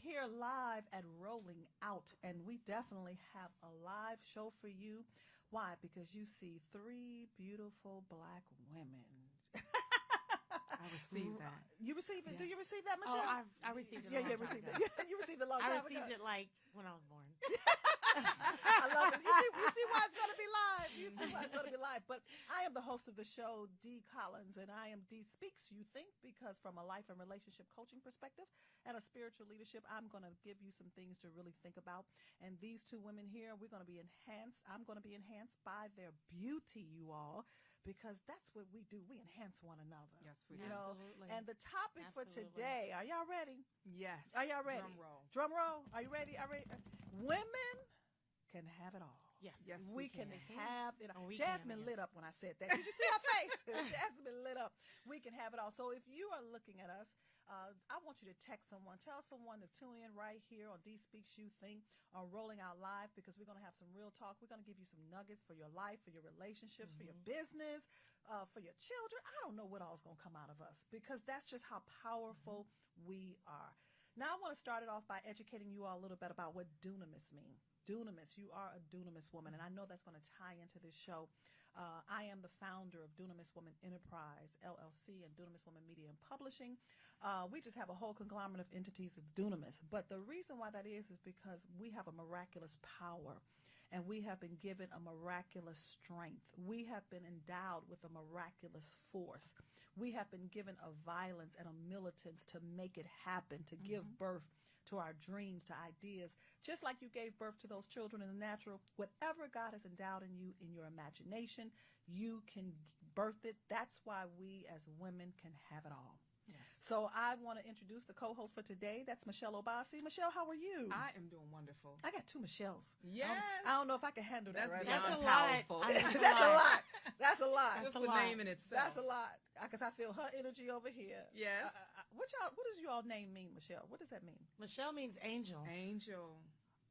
here live at Rolling Out, and we definitely have a live show for you. Why? Because you see three beautiful black women. I received that. You received it? Yes. Do you receive that, Michelle? Oh, I received it. Yeah, you received it. You received it a long time I ago. received it like when I was born. I love it. You see why it's going to be live. You see why it's going to be live. But I am the host of the show, Dee Collins, and I am Dee Speaks You Think, because from a life and relationship coaching perspective and a spiritual leadership, I'm going to give you some things to really think about. And these two women here, we're going to be enhanced. I'm going to be enhanced by their beauty, you all, because that's what we do. We enhance one another. Yes, we You do. know, Absolutely. and the topic for Absolutely. today, are y'all ready? Yes. Are y'all ready? Drum roll. Drum roll. Are you ready? Are you ready? Women can have it all. Yes. Yes, We can have it all. Oh, we Jasmine can, lit up when I said that. Did you see her face? Jasmine lit up. We can have it all. So if you are looking at us, I want you to text someone. Tell someone to tune in right here on Dee Speaks You Think on Rolling Out Live, because we're going to have some real talk. We're going to give you some nuggets for your life, for your relationships, for your business, for your children. I don't know what all is going to come out of us, because that's just how powerful we are. Now, I want to start it off by educating you all a little bit about what dunamis means. Dunamis, you are a dunamis woman, and I know that's going to tie into this show. I am the founder of Dunamis Woman Enterprise, LLC, and Dunamis Woman Media and Publishing. We just have a whole conglomerate of entities of Dunamis, but the reason why that is because we have a miraculous power, and we have been given a miraculous strength. We have been endowed with a miraculous force. We have been given a violence and a militance to make it happen, to give birth to our dreams, to ideas. Just like you gave birth to those children in the natural, whatever God has endowed in you in your imagination, you can birth it. That's why we as women can have it all. Yes. So I want to introduce the co-host for today. That's Michelle Obasi. Michelle, how are you? I am doing wonderful. I got two Michelles. Yes. I don't know if I can handle that That's right beyond now. That's a lot. powerful. I mean, That's a lot. That's a lot. That's Just a the lot. name in itself. That's a lot. Because I feel her energy over here. Yes. What does your name mean, Michelle? What does that mean? Michelle means angel. Angel.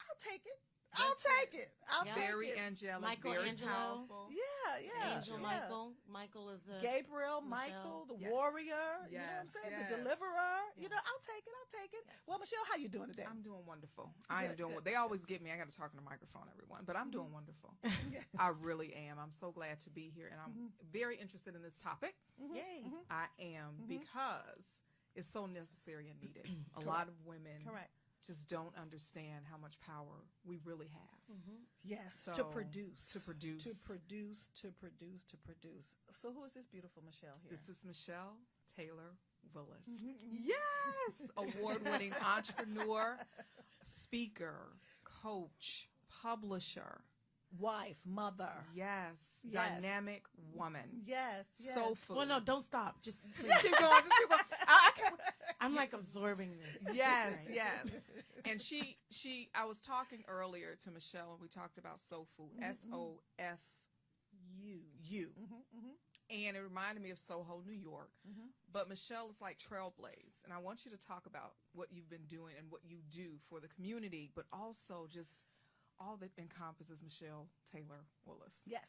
I'll take it. That's I'll take it. I'll Yeah. take Very it. angelic. Michael very Angelo. powerful. Yeah. Angel yeah. Michael. Michael is a Gabriel, Michelle. Michael, the Yes. warrior. You know what I'm Yes, saying? yes. The deliverer. You Yeah. know, I'll take it. I'll take it. Well, Michelle, how you doing today? I'm doing wonderful. I am Good, doing good. what they always get me. I got to talk in the microphone, everyone, but I'm doing wonderful. I really am. I'm so glad to be here, and I'm very interested in this topic. Yay. I am, because it's so necessary and needed. A lot of women Correct. just don't understand how much power we really have. Yes. So, to produce. to produce. To produce. To produce. To produce. So who is this beautiful Michelle here? This is Michelle Taylor Willis. Yes! Award-winning entrepreneur, speaker, coach, publisher. Wife, mother. Yes. Yes. Dynamic woman. Yes. Yes. SOFU. Well, no, don't stop. Just Just keep going. Just keep going. I can't, I'm like absorbing this. yes, Right. yes. And I was talking earlier to Michelle, and we talked about SOFU, SOFU. You. And it reminded me of Soho, New York. But Michelle is like trailblaze. And I want you to talk about what you've been doing and what you do for the community, but also just all that encompasses Michelle Taylor Willis. Yes.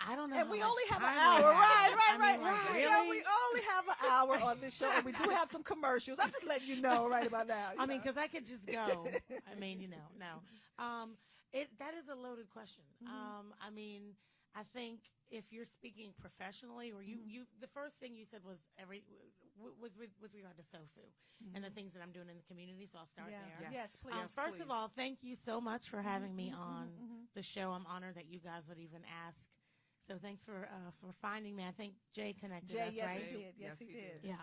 I don't know. And how we much only have an time we hour. have. Right. I mean, like, Michelle, really? we only have an hour on this show, and we do have some commercials. I'm just letting you know right about now. I mean, because I could just go. I mean, no. That is a loaded question. I mean, I think if you're speaking professionally, or you the first thing you said was with regard to SOFU and the things that I'm doing in the community. So I'll start there. Yes, please. First of all, thank you so much for having me on the show. I'm honored that you guys would even ask. So thanks for finding me. I think Jay connected Jay, us, yes, right? he did. Yes, he Yes, he did. did. Yeah.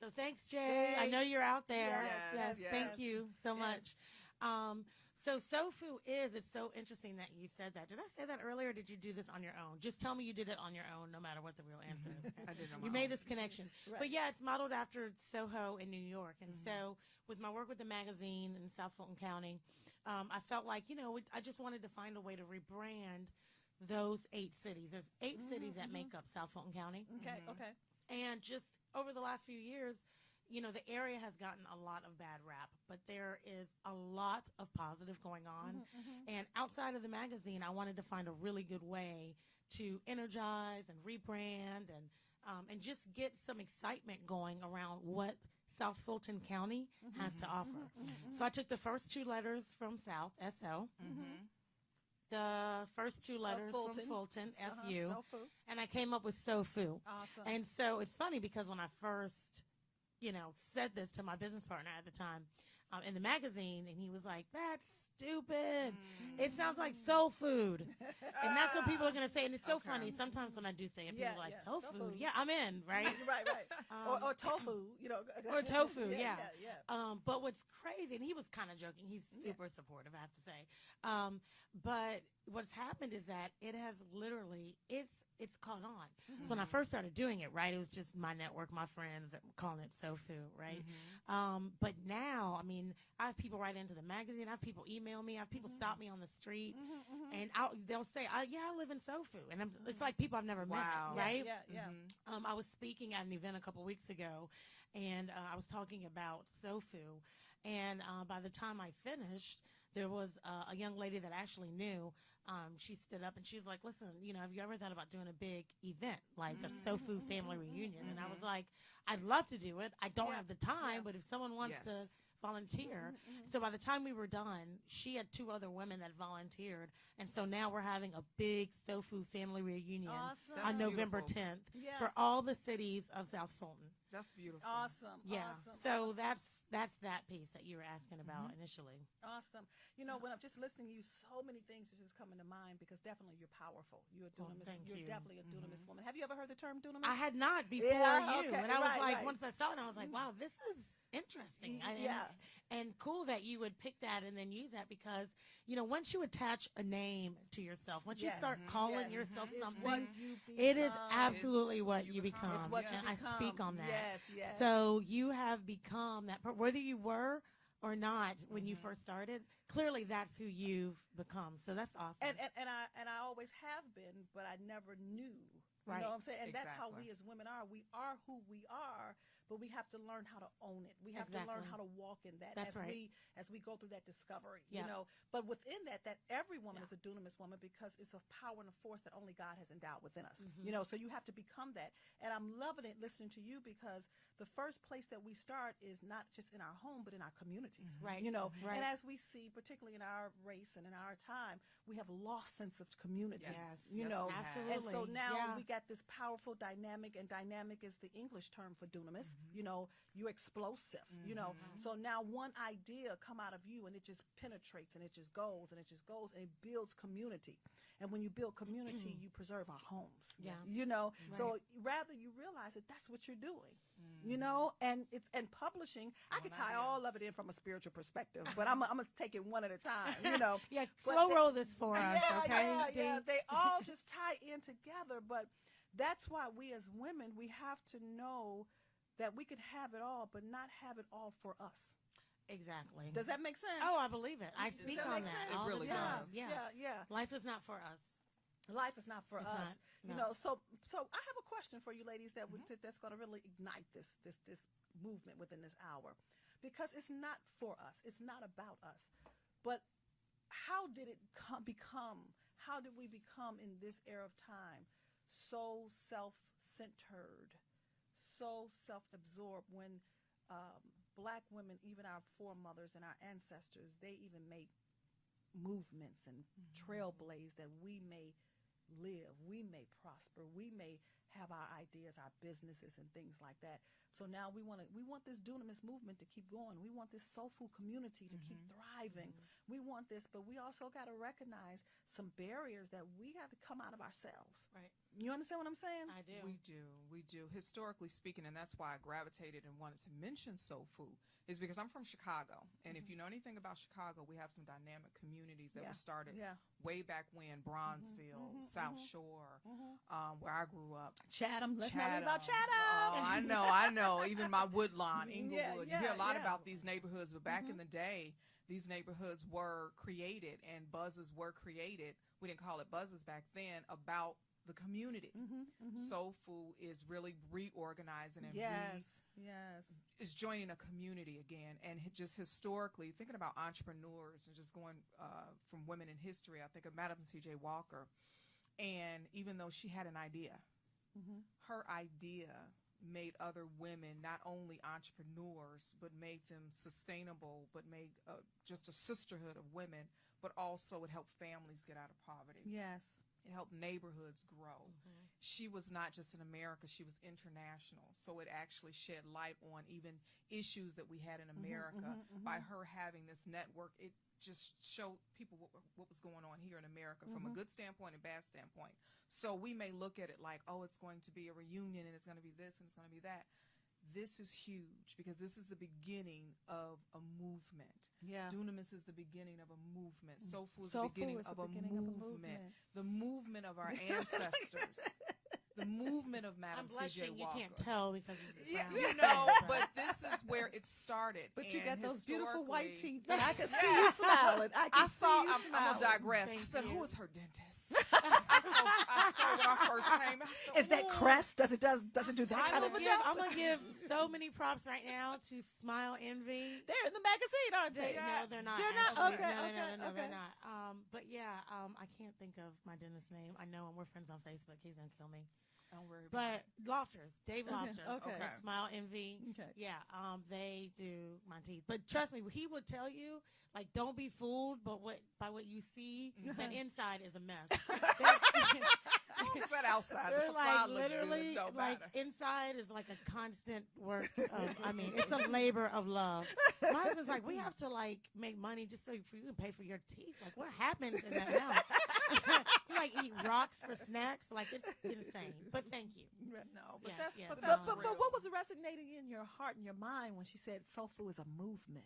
So thanks, Jay. I know you're out there. Yes, yes. Thank you so Yes. much. So SOFU it's so interesting that you said that. Did I say that earlier, or did you do this on your own? Just tell me you did it on your own, no matter what the real answer is. I did it on You my made own. this connection. Right. But yeah, it's modeled after Soho in New York. And so with my work with the magazine in South Fulton County, I felt like, I just wanted to find a way to rebrand those 8 cities. There's 8 cities that make up South Fulton County. Okay. Okay. And just over the last few years, the area has gotten a lot of bad rap, but there is a lot of positive going on. And outside of the magazine, I wanted to find a really good way to energize and rebrand and just get some excitement going around what South Fulton County has to offer. So I took the first 2 letters from South, S-O. The first 2 letters from Fulton, F-U. SOFU. And I came up with SOFU. Awesome. And so it's funny because when I first, said this to my business partner at the time in the magazine, and he was like, "That's stupid. It sounds like soul food." And that's what people are going to say. And it's so funny. Sometimes when I do say it, people are like, soul food? Yeah, I'm in, right? right. Or tofu, Or tofu, yeah. yeah. But what's crazy, and he was kind of joking. He's super supportive, I have to say. But what's happened is that it has literally, it's caught on. So when I first started doing it, right, it was just my network, my friends calling it SOFU, right? But now, I mean, I have people write into the magazine. I have people email me. I have people stop me on the street. And they'll say, yeah, I live in SOFU. And it's like people I've never met, right? Yeah. I was speaking at an event a couple weeks ago, and I was talking about SOFU. And by the time I finished, there was a young lady that I actually knew. She stood up and she was like, "Listen, have you ever thought about doing a big event like a SOFU family reunion?" And I was like, "I'd love to do it. I don't have the time, but if someone wants to volunteer." So by the time we were done, she had 2 other women that volunteered. And so now we're having a big SOFU family reunion on November 10th for all the cities of South Fulton. That's beautiful. Awesome. Yeah. Awesome. So awesome. that's that piece that you were asking about initially. Awesome. When I'm just listening to you, so many things are just coming to mind because definitely you're powerful. You're a dunamis. You're definitely a dunamis woman. Have you ever heard the term dunamis? I had not before you. And I was like, once I saw it, I was like, wow, this is interesting. And cool that you would pick that and then use that because, once you attach a name to yourself, once you start calling yourself something, it is absolutely what you become. It's what you and become. I speak on that. Yes. So you have become that, whether you were or not when you first started, clearly that's who you've become. So that's awesome. And I always have been, but I never knew. Right. You know what I'm saying? And that's how Exactly. we as women are. We are who we are, but we have to learn how to own it. We have to learn how to walk in that That's as we go through that discovery. Yeah. But within that every woman is a dunamis woman because it's a power and a force that only God has endowed within us. So you have to become that. And I'm loving it listening to you because the first place that we start is not just in our home, but in our communities. Right. Right. And as we see, particularly in our race and in our time, we have lost sense of community. Yes. Absolutely. And so now we got got this powerful dynamic, and dynamic is the English term for dunamis. You're explosive. So now one idea come out of you, and it just penetrates, and it just goes, and it just goes, and it builds community. And when you build community, you preserve our homes. Yes. So rather you realize that that's what you're doing. And publishing, I could tie all of it in from a spiritual perspective, but I'm gonna take it one at a time. Slow roll this for us, okay? Yeah. They all just tie in together, but that's why we as women, we have to know that we can have it all, but not have it all for us. Exactly. Does that make sense? Oh, I believe it. I speak on that It all really the time. does. Yeah. Life is not for us. Life is not for It's us. not, no. So I have a question for you ladies that's going to really ignite this movement within this hour, because it's not for us. It's not about us. But how did it become? How did we become in this era of time so self-centered, so self-absorbed when Black women, even our foremothers and our ancestors, they even made movements and trailblaze that we may live, we may prosper, we may have our ideas, our businesses and things like that. So now we want this dunamis movement to keep going. We want this soulful community to keep thriving. We want this, but we also got to recognize some barriers that we have to come out of ourselves. Right. You understand what I'm saying? I do. We do. Historically speaking, and that's why I gravitated and wanted to mention soul food, is because I'm from Chicago. And if you know anything about Chicago, we have some dynamic communities that were started way back when, Bronzeville, South Shore, where I grew up. Chatham. Let's not leave about Chatham. Oh, I know. Even my Woodlawn, Inglewood. You hear a lot yeah. about these neighborhoods, but back in the day, these neighborhoods were created and buzzes were created. We didn't call it buzzes back then, about the community. Soul Food is really reorganizing and is joining a community again. And just historically, thinking about entrepreneurs and just going from women in history, I think of Madam C.J. Walker. And even though she had an idea, her idea made other women not only entrepreneurs, but made them sustainable, but made just a sisterhood of women, but also it helped families get out of poverty. Yes. It helped neighborhoods grow. She was not just in America, she was international. So it actually shed light on even issues that we had in America. By her having this network, it just showed people what was going on here in America from a good standpoint and bad standpoint. So we may look at it like, oh, it's going to be a reunion and it's going to be this and it's going to be that. This is huge because this is the beginning of a movement. Yeah. Dunamis is the beginning of a movement. SOFU is the beginning of a movement. The movement of our ancestors. The movement of Madam I'm blushing. C.J. Walker. You can't tell because it's brown. You know, but this is where it started. But you got those beautiful white historically- teeth, and I can see you smiling. I can see you I'm smiling. gonna digress. Thank I said, you. who is her dentist? I saw when I first came. I said, Is that "Ooh." Crest? Does it do that kind of a job? I'm gonna give so many props right now to Smile Envy. They're in the magazine, aren't they? No, they're not. They're not? actually. Okay, No, okay. they're not. But yeah, I can't think of my dentist's name. I know him. We're friends on Facebook. He's gonna kill me. Don't worry about But Lofters, Dave Okay, Lofters, okay. Smile Envy. Okay. Yeah, they do my teeth. But trust me, he would tell you, like, don't be fooled by what you see. That inside is a mess. It's that outside. They're The like facade looks good. literally, Don't like matter. inside is like a constant work. It's a labor of love. My husband's like, we have to like make money just so you can pay for your teeth. Like, what happens in that house? You like eat rocks for snacks. Like, it's insane. But thank you. No, but Yes, that's yes. but But, that's but real. what was resonating in your heart and your mind when she said SOFU is a movement?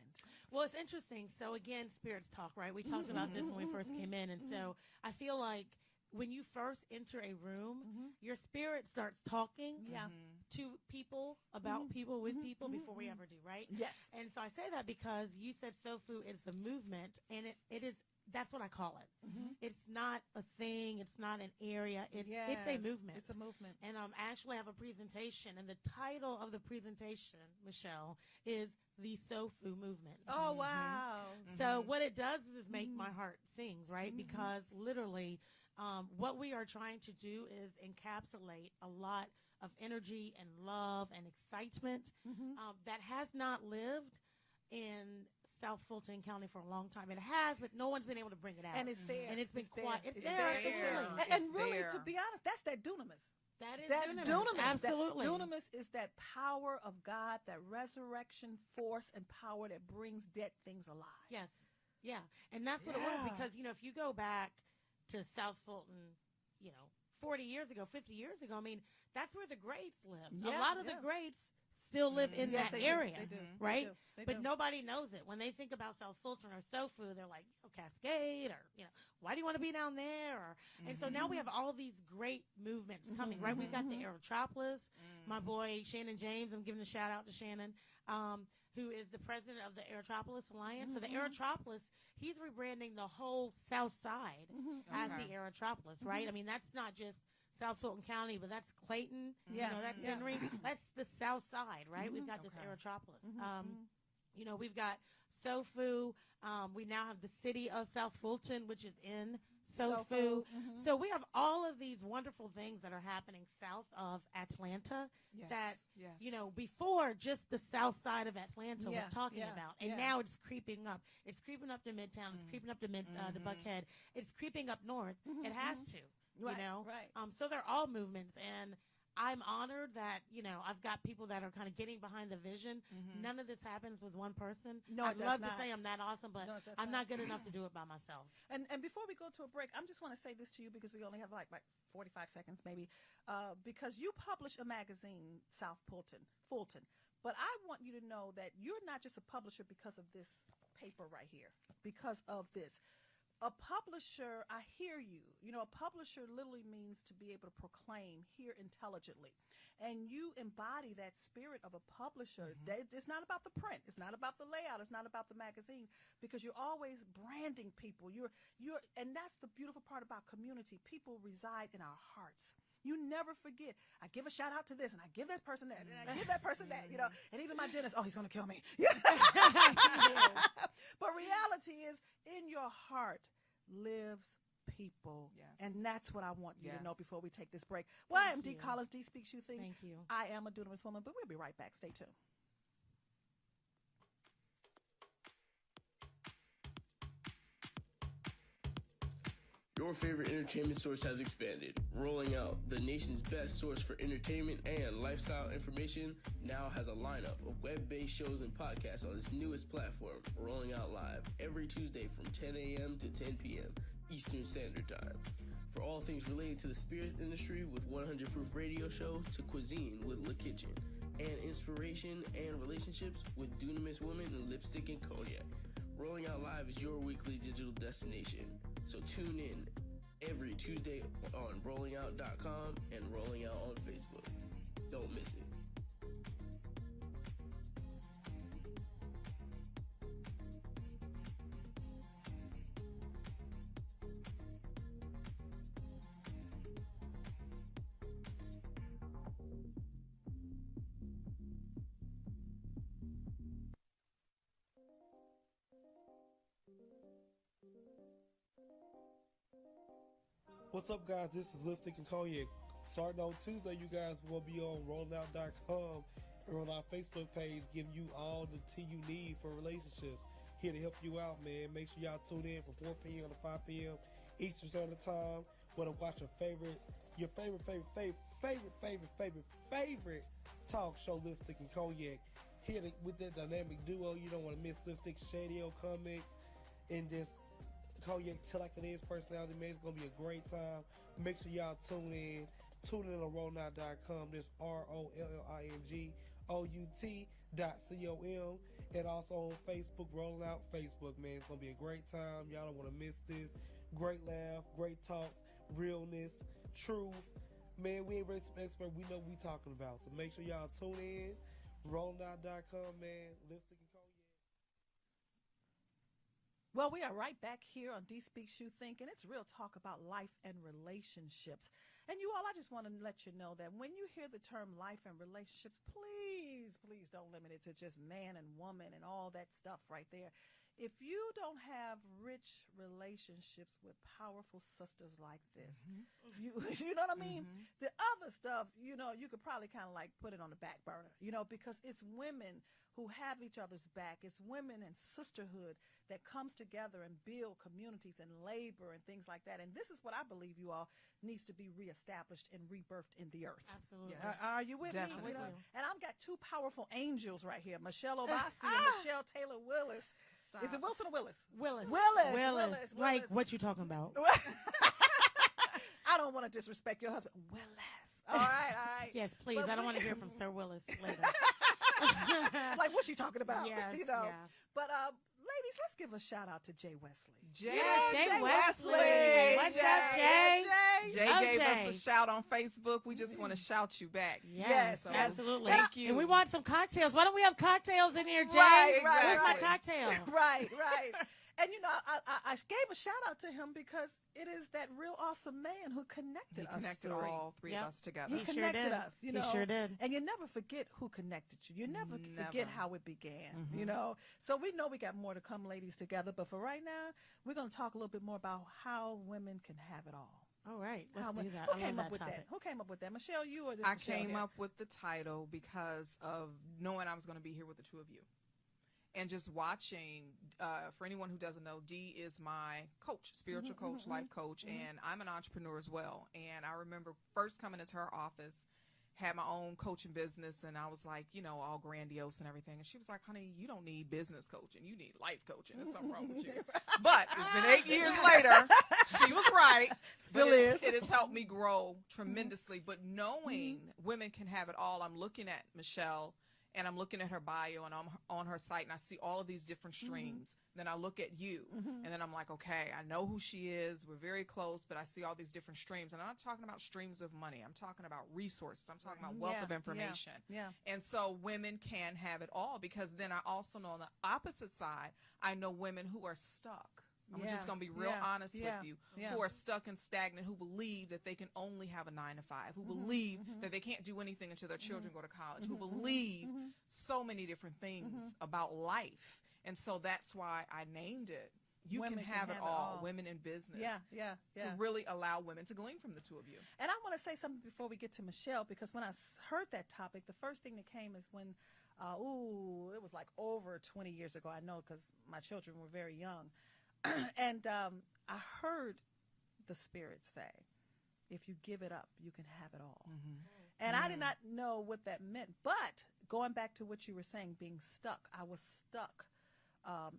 Well, it's interesting. So again, spirits talk, right? We talked about this when we first came in, and so I feel like when you first enter a room, your spirit starts talking Yeah. to people about people with people before we ever do, right? Yes. And so I say that because you said SOFU is a movement, and it is. That's what I call it. It's not a thing. It's not an area. It's a movement. It's a movement. And I actually have a presentation, and the title of the presentation, Michelle, is the SOFU movement. Oh, wow. So what it does is make my heart sings, right? Because literally, what we are trying to do is encapsulate a lot of energy and love and excitement that has not lived in South Fulton County for a long time. It has, but no one's been able to bring it out. And it's there. And it's been there. quiet. It's there. there. It's really. And It's really, there. to be honest, that's that dunamis. That is That's dunamis. Absolutely. That dunamis is that power of God, that resurrection force and power that brings dead things alive. Yes. Yeah. And that's what it was Yeah. because, if you go back to South Fulton, 40 years ago, 50 years ago, I mean, that's where the greats lived. Yeah, A lot of the greats still live in Yes, that they do. area. They do. Right? They But do. nobody knows it. When they think about South Fulton or SOFU, they're like, Cascade or, why do you want to be down there? Or, and so now we have all these great movements coming, right? We've got the Aerotropolis. My boy, Shannon James, I'm giving a shout out to Shannon, who is the president of the Aerotropolis Alliance. So the Aerotropolis, he's rebranding the whole South Side as Okay. the Aerotropolis, right? I mean, that's not just South Fulton County, but that's Clayton. Yeah. That's Yeah. Henry. That's the South Side, right? We've got this Okay. Aerotropolis. We've got SOFU. We now have the city of South Fulton, which is in SOFU. So we have all of these wonderful things that are happening south of Atlanta Yes. that, yes. before just the south side of Atlanta Yeah, was talking yeah, about. And yeah. now it's creeping up. It's creeping up to Midtown. It's creeping up to to Buckhead. It's creeping up north. It has to, Right, you know? right. So they're all movements. And I'm honored that, I've got people that are kind of getting behind the vision. None of this happens with one person. No, I'd it does love not. to say I'm that awesome, but No, it does I'm not. not good enough to do it by myself. And before we go to a break, I just want to say this to you because we only have like 45 seconds maybe, because you publish a magazine, South Fulton. But I want you to know that you're not just a publisher because of this paper right here, because of this. A publisher, I hear you. A publisher literally means to be able to proclaim, hear intelligently. And you embody that spirit of a publisher. It's not about the print. It's not about the layout. It's not about the magazine, because you're always branding people. And that's the beautiful part about community. People reside in our hearts. You never forget. I give a shout out to this, and I give that person that, and I give that person that, and even my dentist, he's going to kill me. But reality is, in your heart lives people. Yes. And that's what I want you Yes. to know before we take this break. Well, I am Thank Dee you. Collins, Dee Speaks You Think. Thank you. I am a dunamis woman, but we'll be right back. Stay tuned. Your favorite entertainment source has expanded. Rolling Out, the nation's best source for entertainment and lifestyle information, now has a lineup of web-based shows and podcasts on its newest platform, Rolling Out Live, every Tuesday from 10 a.m. to 10 p.m. Eastern Standard Time. For all things related to the spirits industry with 100 Proof Radio Show, to cuisine with La Kitchen, and inspiration and relationships with Dunamis Women and Lipstick and Cognac. Rolling Out Live is your weekly digital destination. So tune in every Tuesday on rollingout.com and Rolling Out on Facebook. Don't miss it. What's up, guys? This is Lipstick and Cognac. Starting on Tuesday, you guys will be on rollingout.com and on our Facebook page, giving you all the tea you need for relationships. Here to help you out, man. Make sure y'all tune in from 4 p.m. to 5 p.m. Eastern Standard Time. Want to watch your favorite talk show, Lipstick and Cognac. Here with that dynamic duo, you don't want to miss Lipstick, Shadio Comics, and this Cognac Till Like It Is personality, man. It's going to be a great time. Make sure y'all tune in. Tune in on rollingout.com. There's ROLLINGOUT.com. And also on Facebook, Rolling Out Facebook, man. It's going to be a great time. Y'all don't want to miss this. Great laugh, great talks, realness, truth. Man, we ain't really some expert. We know what we talking about. So make sure y'all tune in. rollingout.com, man. Lipstick and Cognac. Well, we are right back here on Dee Speaks You Think, and it's real talk about life and relationships. And you all, I just want to let you know that when you hear the term life and relationships, please don't limit it to just man and woman and all that stuff right there. If you don't have rich relationships with powerful sisters like this, you know what I mean? The other stuff, you could probably kind of like put it on the back burner, because it's women who have each other's back. It's women and sisterhood that comes together and build communities and labor and things like that. And this is what I believe you all needs to be reestablished and rebirthed in the earth. Absolutely. Yes. Are you with Definitely. me? And I've got two powerful angels right here, Michelle Obasi and Michelle Taylor Willis. Stop. Is it Wilson or Willis? Willis. Willis. Like, what you talking about? I don't want to disrespect your husband. Willis. All right. Yes, please. But I don't want to hear from Sir Willis later. Like, what's she talking about? Yes, But ladies, let's give a shout out to Jay Wesley. Jay, Jay Wesley. Wesley. What's up, Jay? Jay Oh, gave Jay. us a shout on Facebook. We just want to shout you back. Yes, So, absolutely. Thank you. And we want some cocktails. Why don't we have cocktails in here, Jay? Right, Where's my exactly. cocktail? Right. And I gave a shout out to him because it is that real awesome man who connected He us. connected three. all three Yep. of us together. He He sure connected did. us, He sure did. And you never forget who connected you. You never forget Never. how it began, So we know we got more to come, ladies, together. But for right now, we're going to talk a little bit more about how women can have it all. All right, let's How do women- that. Who I came love up that with topic. that? Who came up with that? Michelle, you or this I Michelle came here? up with the title because of knowing I was going to be here with the two of you. And just watching, for anyone who doesn't know, Dee is my coach, spiritual coach, life coach, and I'm an entrepreneur as well. And I remember first coming into her office, had my own coaching business, and I was like, all grandiose and everything. And she was like, honey, you don't need business coaching. You need life coaching. There's something wrong with you. But it's been 8 years later. She was right. Still But is. It has helped me grow tremendously. But knowing women can have it all, I'm looking at Michelle, and I'm looking at her bio, and I'm on her site, and I see all of these different streams. Then I look at you, and then I'm like, okay, I know who she is. We're very close, but I see all these different streams. And I'm not talking about streams of money. I'm talking about resources. I'm talking about wealth of information. Yeah. And so women can have it all, because then I also know on the opposite side, I know women who are stuck. I'm just going to be real honest with you, who are stuck and stagnant, who believe that they can only have a 9 to 5, who believe that they can't do anything until their children go to college, who believe so many different things about life. And so that's why I named it you can women have it all. Women in business. Yeah. To really allow women to glean from the two of you. And I want to say something before we get to Michelle, because when I heard that topic, the first thing that came is when, it was like over 20 years ago, I know, because my children were very young. And I heard the Spirit say, if you give it up, you can have it all. And I did not know what that meant. But going back to what you were saying, being stuck, I was stuck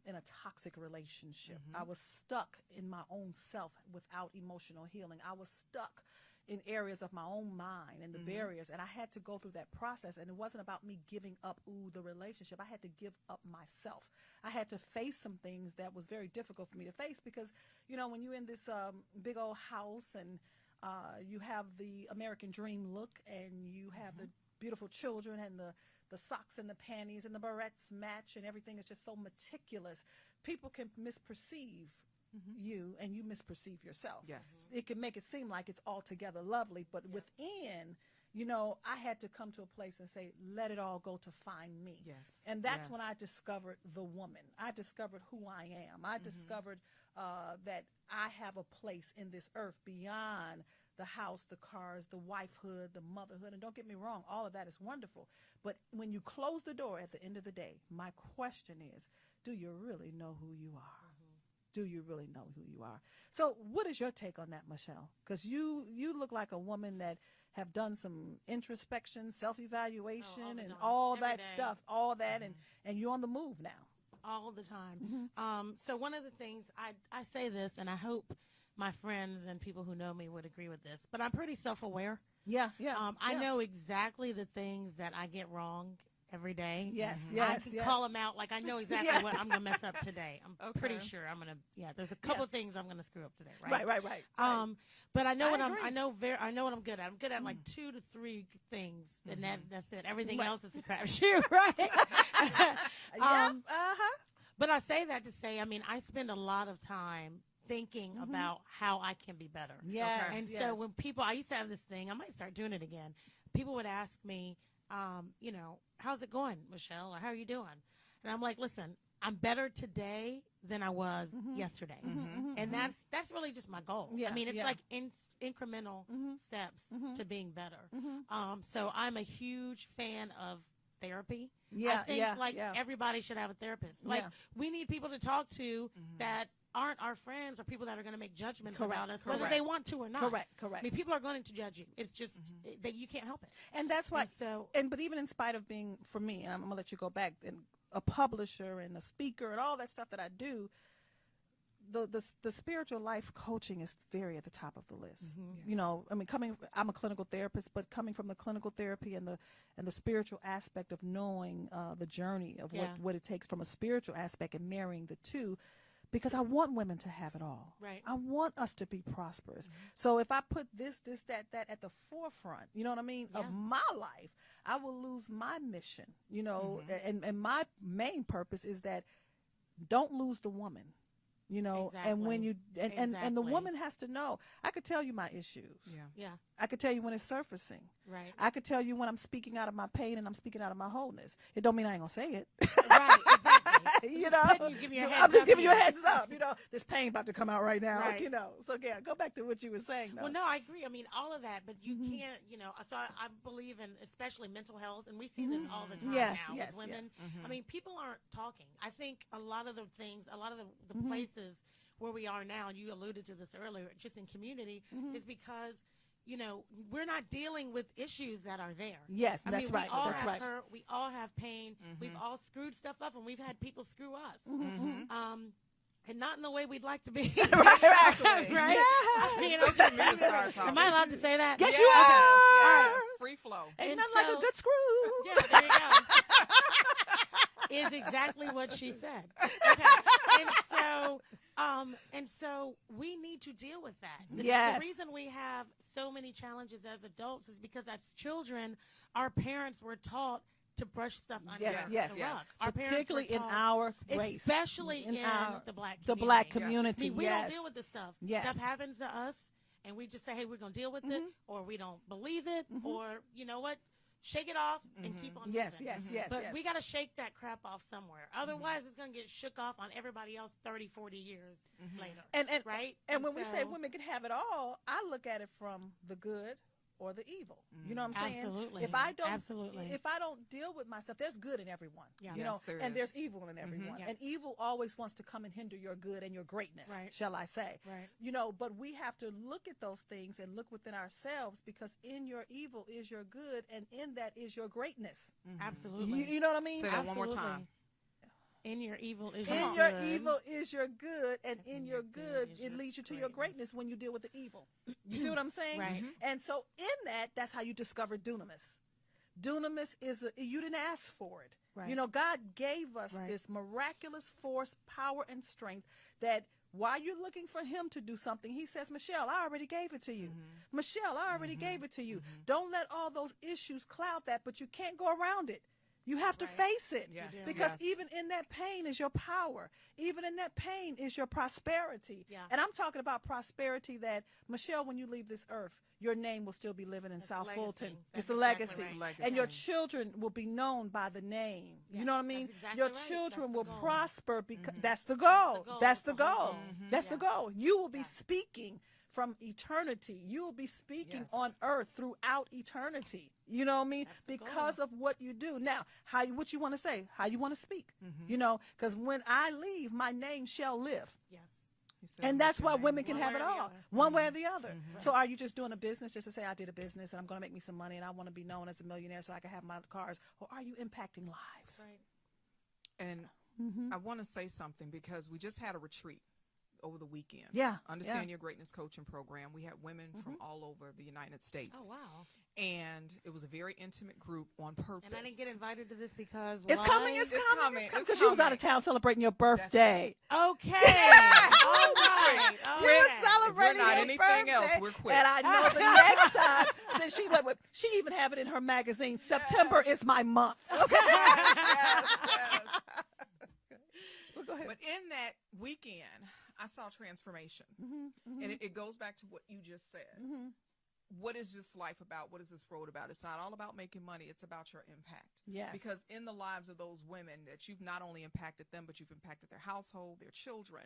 in a toxic relationship. I was stuck in my own self without emotional healing. I was stuck in areas of my own mind and the barriers, and I had to go through that process. And it wasn't about me giving up the relationship. I had to give up myself. I had to face some things that was very difficult for me to face, because when you're in this big old house and you have the American dream look, and you have the beautiful children, and the socks and the panties and the barrettes match, and everything is just so meticulous, people can misperceive you, and you misperceive yourself. Yes. It can make it seem like it's altogether lovely, but within, I had to come to a place and say, let it all go to find me. Yes. And that's when I discovered the woman. I discovered who I am. I discovered that I have a place in this earth beyond the house, the cars, the wifehood, the motherhood. And don't get me wrong, all of that is wonderful. But when you close the door at the end of the day, my question is, do you really know who you are? Do you really know who you are? So what is your take on that, Michelle? Because you look like a woman that have done some introspection, self-evaluation, and all that stuff, all that, and you're on the move now. All the time. So one of the things, I say this, and I hope my friends and people who know me would agree with this, but I'm pretty self-aware. Yeah. I know exactly the things that I get wrong every day. Yes. I can call them out. Like, I know exactly what I'm going to mess up today. I'm pretty sure I'm going to, there's a couple things I'm going to screw up today. Right. But I know I know what I'm good at. I'm good at like 2 to 3 things, and that's it. Everything else is a crapshoot, right? But I say that to say, I spend a lot of time thinking about how I can be better. Yes. And so when people, I used to have this thing, I might start doing it again. People would ask me, how's it going, Michelle? Or how are you doing? And I'm like, listen, I'm better today than I was yesterday. And that's really just my goal. Yeah, it's like incremental steps to being better. So I'm a huge fan of therapy. I think everybody should have a therapist. Like, we need people to talk to that aren't our friends, or people that are going to make judgments about us, whether they want to or not. Correct. People are going to judge you. It's just that you can't help it. And that's why. But even in spite of being, for me, and I'm going to let you go back, and a publisher and a speaker and all that stuff that I do, the spiritual life coaching is very at the top of the list. Yes. I'm a clinical therapist, but coming from the clinical therapy and the spiritual aspect of knowing the journey of what it takes from a spiritual aspect and marrying the two, because I want women to have it all. Right. I want us to be prosperous. So if I put this, that at the forefront, of my life, I will lose my mission, and my main purpose is that don't lose the woman. And when you and the woman has to know. I could tell you my issues. Yeah. I could tell you when it's surfacing. Right. I could tell you when I'm speaking out of my pain and I'm speaking out of my wholeness. It don't mean I ain't gonna say it. Right. Exactly. I'm just giving you a heads up. This pain about to come out right now. Right. So go back to what you were saying. Though. Well, no, I agree. All of that, but you can't. So I believe in especially mental health, and we see this all the time now with women. Yes. People aren't talking. I think a lot of the things, a lot of the places where we are now, and you alluded to this earlier, just in community, is because we're not dealing with issues that are there. Yes, that's right. We all that's have right. hurt, we all have pain. We've all screwed stuff up, and we've had people screw us. And not in the way we'd like to be. Exactly. Right? Yeah. Am I allowed to say that? Yes, you are. All right. Free flow. Ain't nothing like a good screw. Yeah, there you go. Is exactly what she said. Okay. And so we need to deal with that. Yes. The reason we have so many challenges as adults is because as children, our parents were taught to brush stuff under the rug. Our particularly parents were in taught, our race, especially in the black community. We don't deal with this stuff. Yes. Stuff happens to us, and we just say, "Hey, we're going to deal with it," or we don't believe it, or you know what? shake it off and keep on Yes, moving. yes. But we got to shake that crap off somewhere. Otherwise, it's going to get shook off on everybody else 30, 40 years later. And right? And when we say so- women can have it all, I look at it from the good or the evil. You know what I'm saying? Absolutely. If I don't Absolutely. if I don't deal with myself, there's good in everyone. Yeah. You Yes, know, there and is. there's evil in everyone. Yes. And evil always wants to come and hinder your good and your greatness, Right. shall I say. Right. You know, but we have to look at those things and look within ourselves, because in your evil is your good, and in that is your greatness. Absolutely. You know what I mean? Say that one more Absolutely. time. In your evil is In your your good. evil is your good, and in your good, is it your leads you to your greatness. greatness when you deal with the evil. You see what I'm saying? Right. And so in that's how you discover dunamis. Dunamis is you didn't ask for it. Right. You know, God gave us Right. this miraculous force, power, and strength that while you're looking for him to do something, he says, Michelle, I already gave it to you. Michelle, I already gave it to you. Don't let all those issues cloud that, but you can't go around it. You have to Right. face it. Yes. Because Yes. even in that pain is your power. Even in that pain is your prosperity. Yeah. And I'm talking about prosperity that, Michelle, when you leave this earth, your name will still be living in That's South legacy. Fulton. That's It's a exactly legacy. right. Legacy. And your children will be known by the name. Yeah, You know what I mean? that's exactly Your right. children That's the will goal. prosper because that's the goal. That's the the whole goal. goal. That's the Yeah. goal. You will be Yeah. speaking from eternity. You will be speaking Yes. on earth throughout eternity. You know what I mean? That's the Because goal. of what you do. Now, what you want to say, how you want to speak. You know, because when I leave, my name shall live. Yes. He said, And "Make that's your why name women can One have way it or the all, other. one way or the other. Right. So are you just doing a business just to say, I did a business and I'm going to make me some money and I want to be known as a millionaire so I can have my cars? Or are you impacting lives? Right. And I want to say something because we just had a retreat over the weekend. Yeah, Understand yeah. Your Greatness coaching program. We had women from all over the United States. Oh, wow. And it was a very intimate group on purpose. And I didn't get invited to this because It's coming, why? it's It's coming. coming, it's Because you was out of coming. town celebrating your birthday. Okay. All right. You was Okay. celebrating not your anything else, birthday, we're quit. And I know the next time, since she went with, she even have it in her magazine, September is my month. Okay. Yes. Well, go ahead. But in that weekend, I saw transformation. And it goes back to what you just said. What is this life about? What is this road about? It's not all about making money. It's about your impact. Yes. Because in the lives of those women that you've not only impacted them, but you've impacted their household, their children.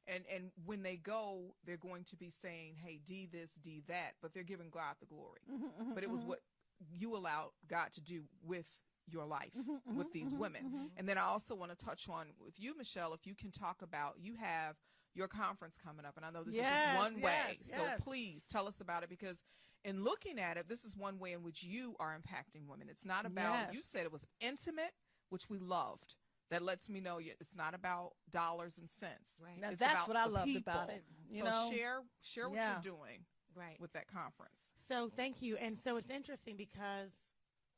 And when they go, they're going to be saying, hey, Dee this, Dee that, but they're giving God the glory. But it was what you allowed God to do with your life with these women. And then I also want to touch on with you, Michelle, if you can talk about, you have your conference coming up, and I know this is just one way. yes. So please tell us about it, because in looking at it, this is one way in which you are impacting women. It's not about, Yes. you said it was intimate, which we loved. That lets me know it's not about dollars and cents. Right. Now, It's that's about what I the loved people. about it. You So know? share what Yeah. you're doing Right. with that conference. So thank you. And so it's interesting because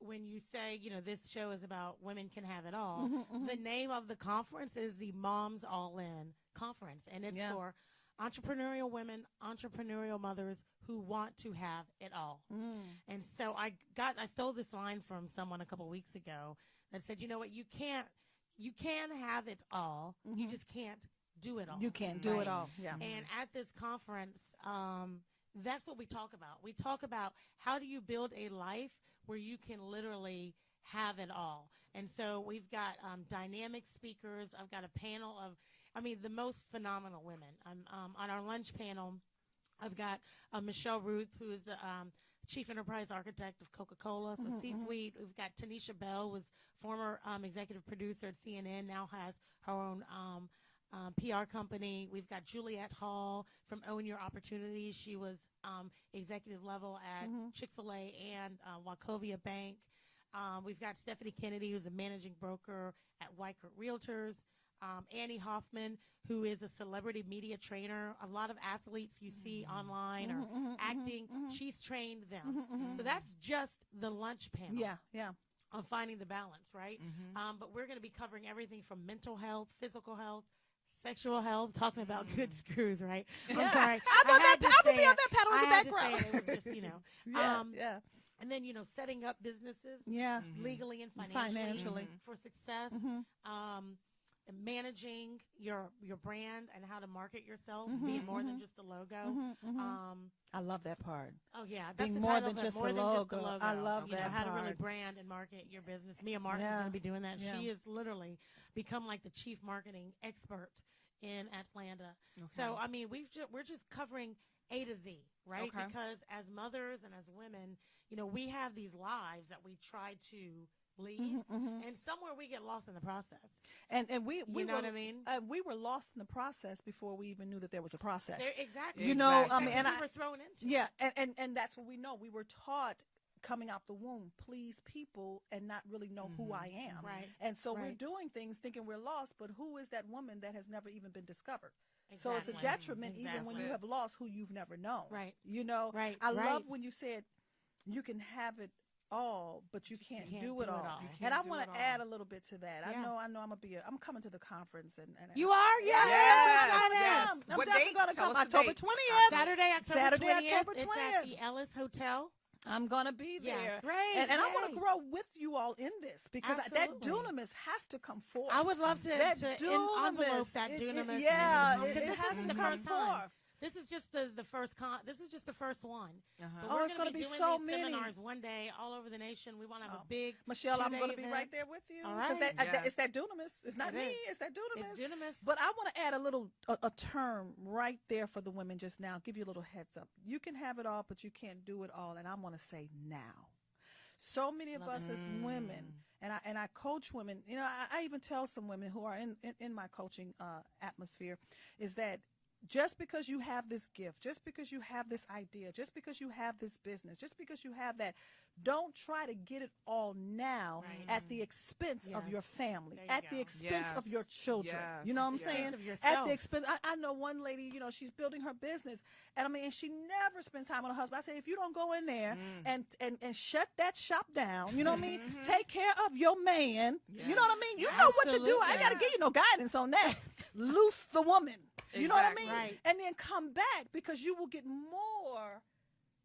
when you say, this show is about women can have it all, the name of the conference is the Moms All In Conference. And it's Yeah. for entrepreneurial women, entrepreneurial mothers who want to have it all. And so I stole this line from someone a couple weeks ago that said, you know what, you can have it all. You just can't do it all. You can't do Right. it all. Yeah. And at this conference, that's what we talk about. We talk about how do you build a life where you can literally have it all. And so we've got dynamic speakers. I've got a panel of, the most phenomenal women. On our lunch panel, I've got Michelle Ruth, who is the Chief Enterprise Architect of Coca-Cola, so C-suite. We've got Tanisha Bell, was former executive producer at CNN, now has her own PR company. We've got Juliette Hall from Own Your Opportunities. She was executive level at Chick-fil-A and Wachovia Bank. We've got Stephanie Kennedy, who's a managing broker at Weichert Realtors. Annie Hoffman, who is a celebrity media trainer. A lot of athletes you see online or acting, she's trained them. So that's just the lunch panel. Yeah. On finding the balance, right? But we're going to be covering everything from mental health, physical health, sexual health, talking about good screws, right? I'm sorry. I'm on that. I'm gonna be on that panel in the I had background. to say it. It was just, Yeah. and then, setting up businesses Yeah. legally and financially Financially. for success. managing your brand and how to market yourself, being more than just a logo. I love that part. Oh yeah, that's Being the more title than of it, just more a than just the logo. logo. I love you that know, how to really part. brand and market your business. Mia Martin's Yeah. going to be doing that. Yeah. She is literally become like the chief marketing expert in Atlanta. Okay. So I mean, we're just covering A to Z, right? Okay. Because as mothers and as women, you know, we have these lives that we try to lead, and somewhere we get lost in the process. And we You know were, what I mean? We were lost in the process before we even knew that there was a process. Exactly. You know, Exactly. and we were thrown into. Yeah, and that's what we know. We were taught coming out the womb, please people and not really know who I am. Right. And so we're Right. doing things thinking we're lost, but who is that woman that has never even been discovered? Exactly. So it's a detriment even when Exactly. you have lost who you've never known. Right. You know, Right. I Right. love when you said you can have it all, but you can't do it all. You And can't I do want it to all. add a little bit to that. Yeah. I know I'm coming to the conference and You are? Yeah, Yes. I'm What definitely date? going to Tell come us the October date. 20th. Saturday, October Saturday, 20th. October It's at 20th. the Ellis Hotel. I'm going to be Yeah, there. great, And I want yay. to grow with you all in this because that Absolutely. dunamis has to come forth. I would love to, that to envelope that it- dunamis. yeah, because it this has isn't to the come first time. forth. This is just the first This is just the first one. But Oh, we're it's going gonna to be doing so these many. seminars one day all over the nation. We want to have Oh. a big Michelle, I'm two-day going to be event. right there with you. All 'Cause right. Yes. It's that dunamis. It's not It me. is. It's that dunamis. It's dunamis. But I want to add a term right there for the women just now. Give you a little heads up. You can have it all, but you can't do it all. And I want to say now. So many of Love us as women, and I coach women, you know, I even tell some women who are in my coaching atmosphere, is that just because you have this gift, just because you have this idea, just because you have this business, just because you have that, don't try to get it all now Right. at the expense of Yes. your family, There you at the go. expense of Yes. your children. Yes. You know what I'm Yes. saying? Of At yourself. the expense. I know one lady, you know, she's building her business, and I mean, she never spends time with her husband. I say, if you don't go in there and shut that shop down, you know what I mean? Take care of your man. You know what I mean? You know what to do. I ain't got to give you no guidance on that. Loose the woman. You know what I Exactly. mean? Right. And then come back because you will get more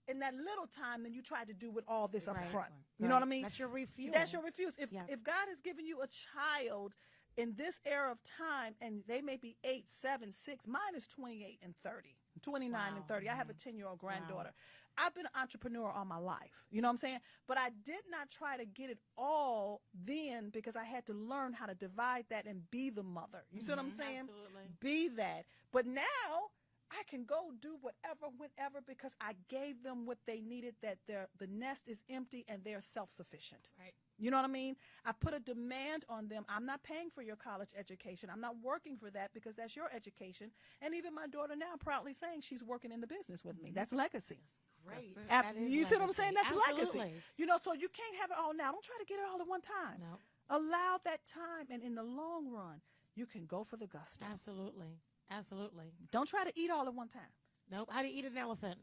in that little time than you tried to do with all this up Right. front. You know what I mean? That's your refuel. That's your refuse. If Yeah. if God has given you a child in this era of time, and they may be 8, 7, 6, mine is 28 and 30, 29 and Wow. 30. I have a 10-year-old granddaughter. I've been an entrepreneur all my life. You know what I'm saying? But I did not try to get it all then because I had to learn how to divide that and be the mother. You see what I'm saying? Absolutely. Be that. But now I can go do whatever, whenever, because I gave them what they needed, that the nest is empty and they're self-sufficient. Right. You know what I mean? I put a demand on them. I'm not paying for your college education. I'm not working for that because that's your education. And even my daughter now proudly saying she's working in the business with me. That's legacy. Great. That's it. That is You see what I'm legacy. saying? That's Absolutely. legacy. You know, so you can't have it all now. Don't try to get it all at one time. No. Allow that time, and in the long run, you can go for the gusto. Absolutely. Absolutely. Don't try to eat all at one time. Nope. How do you eat an elephant?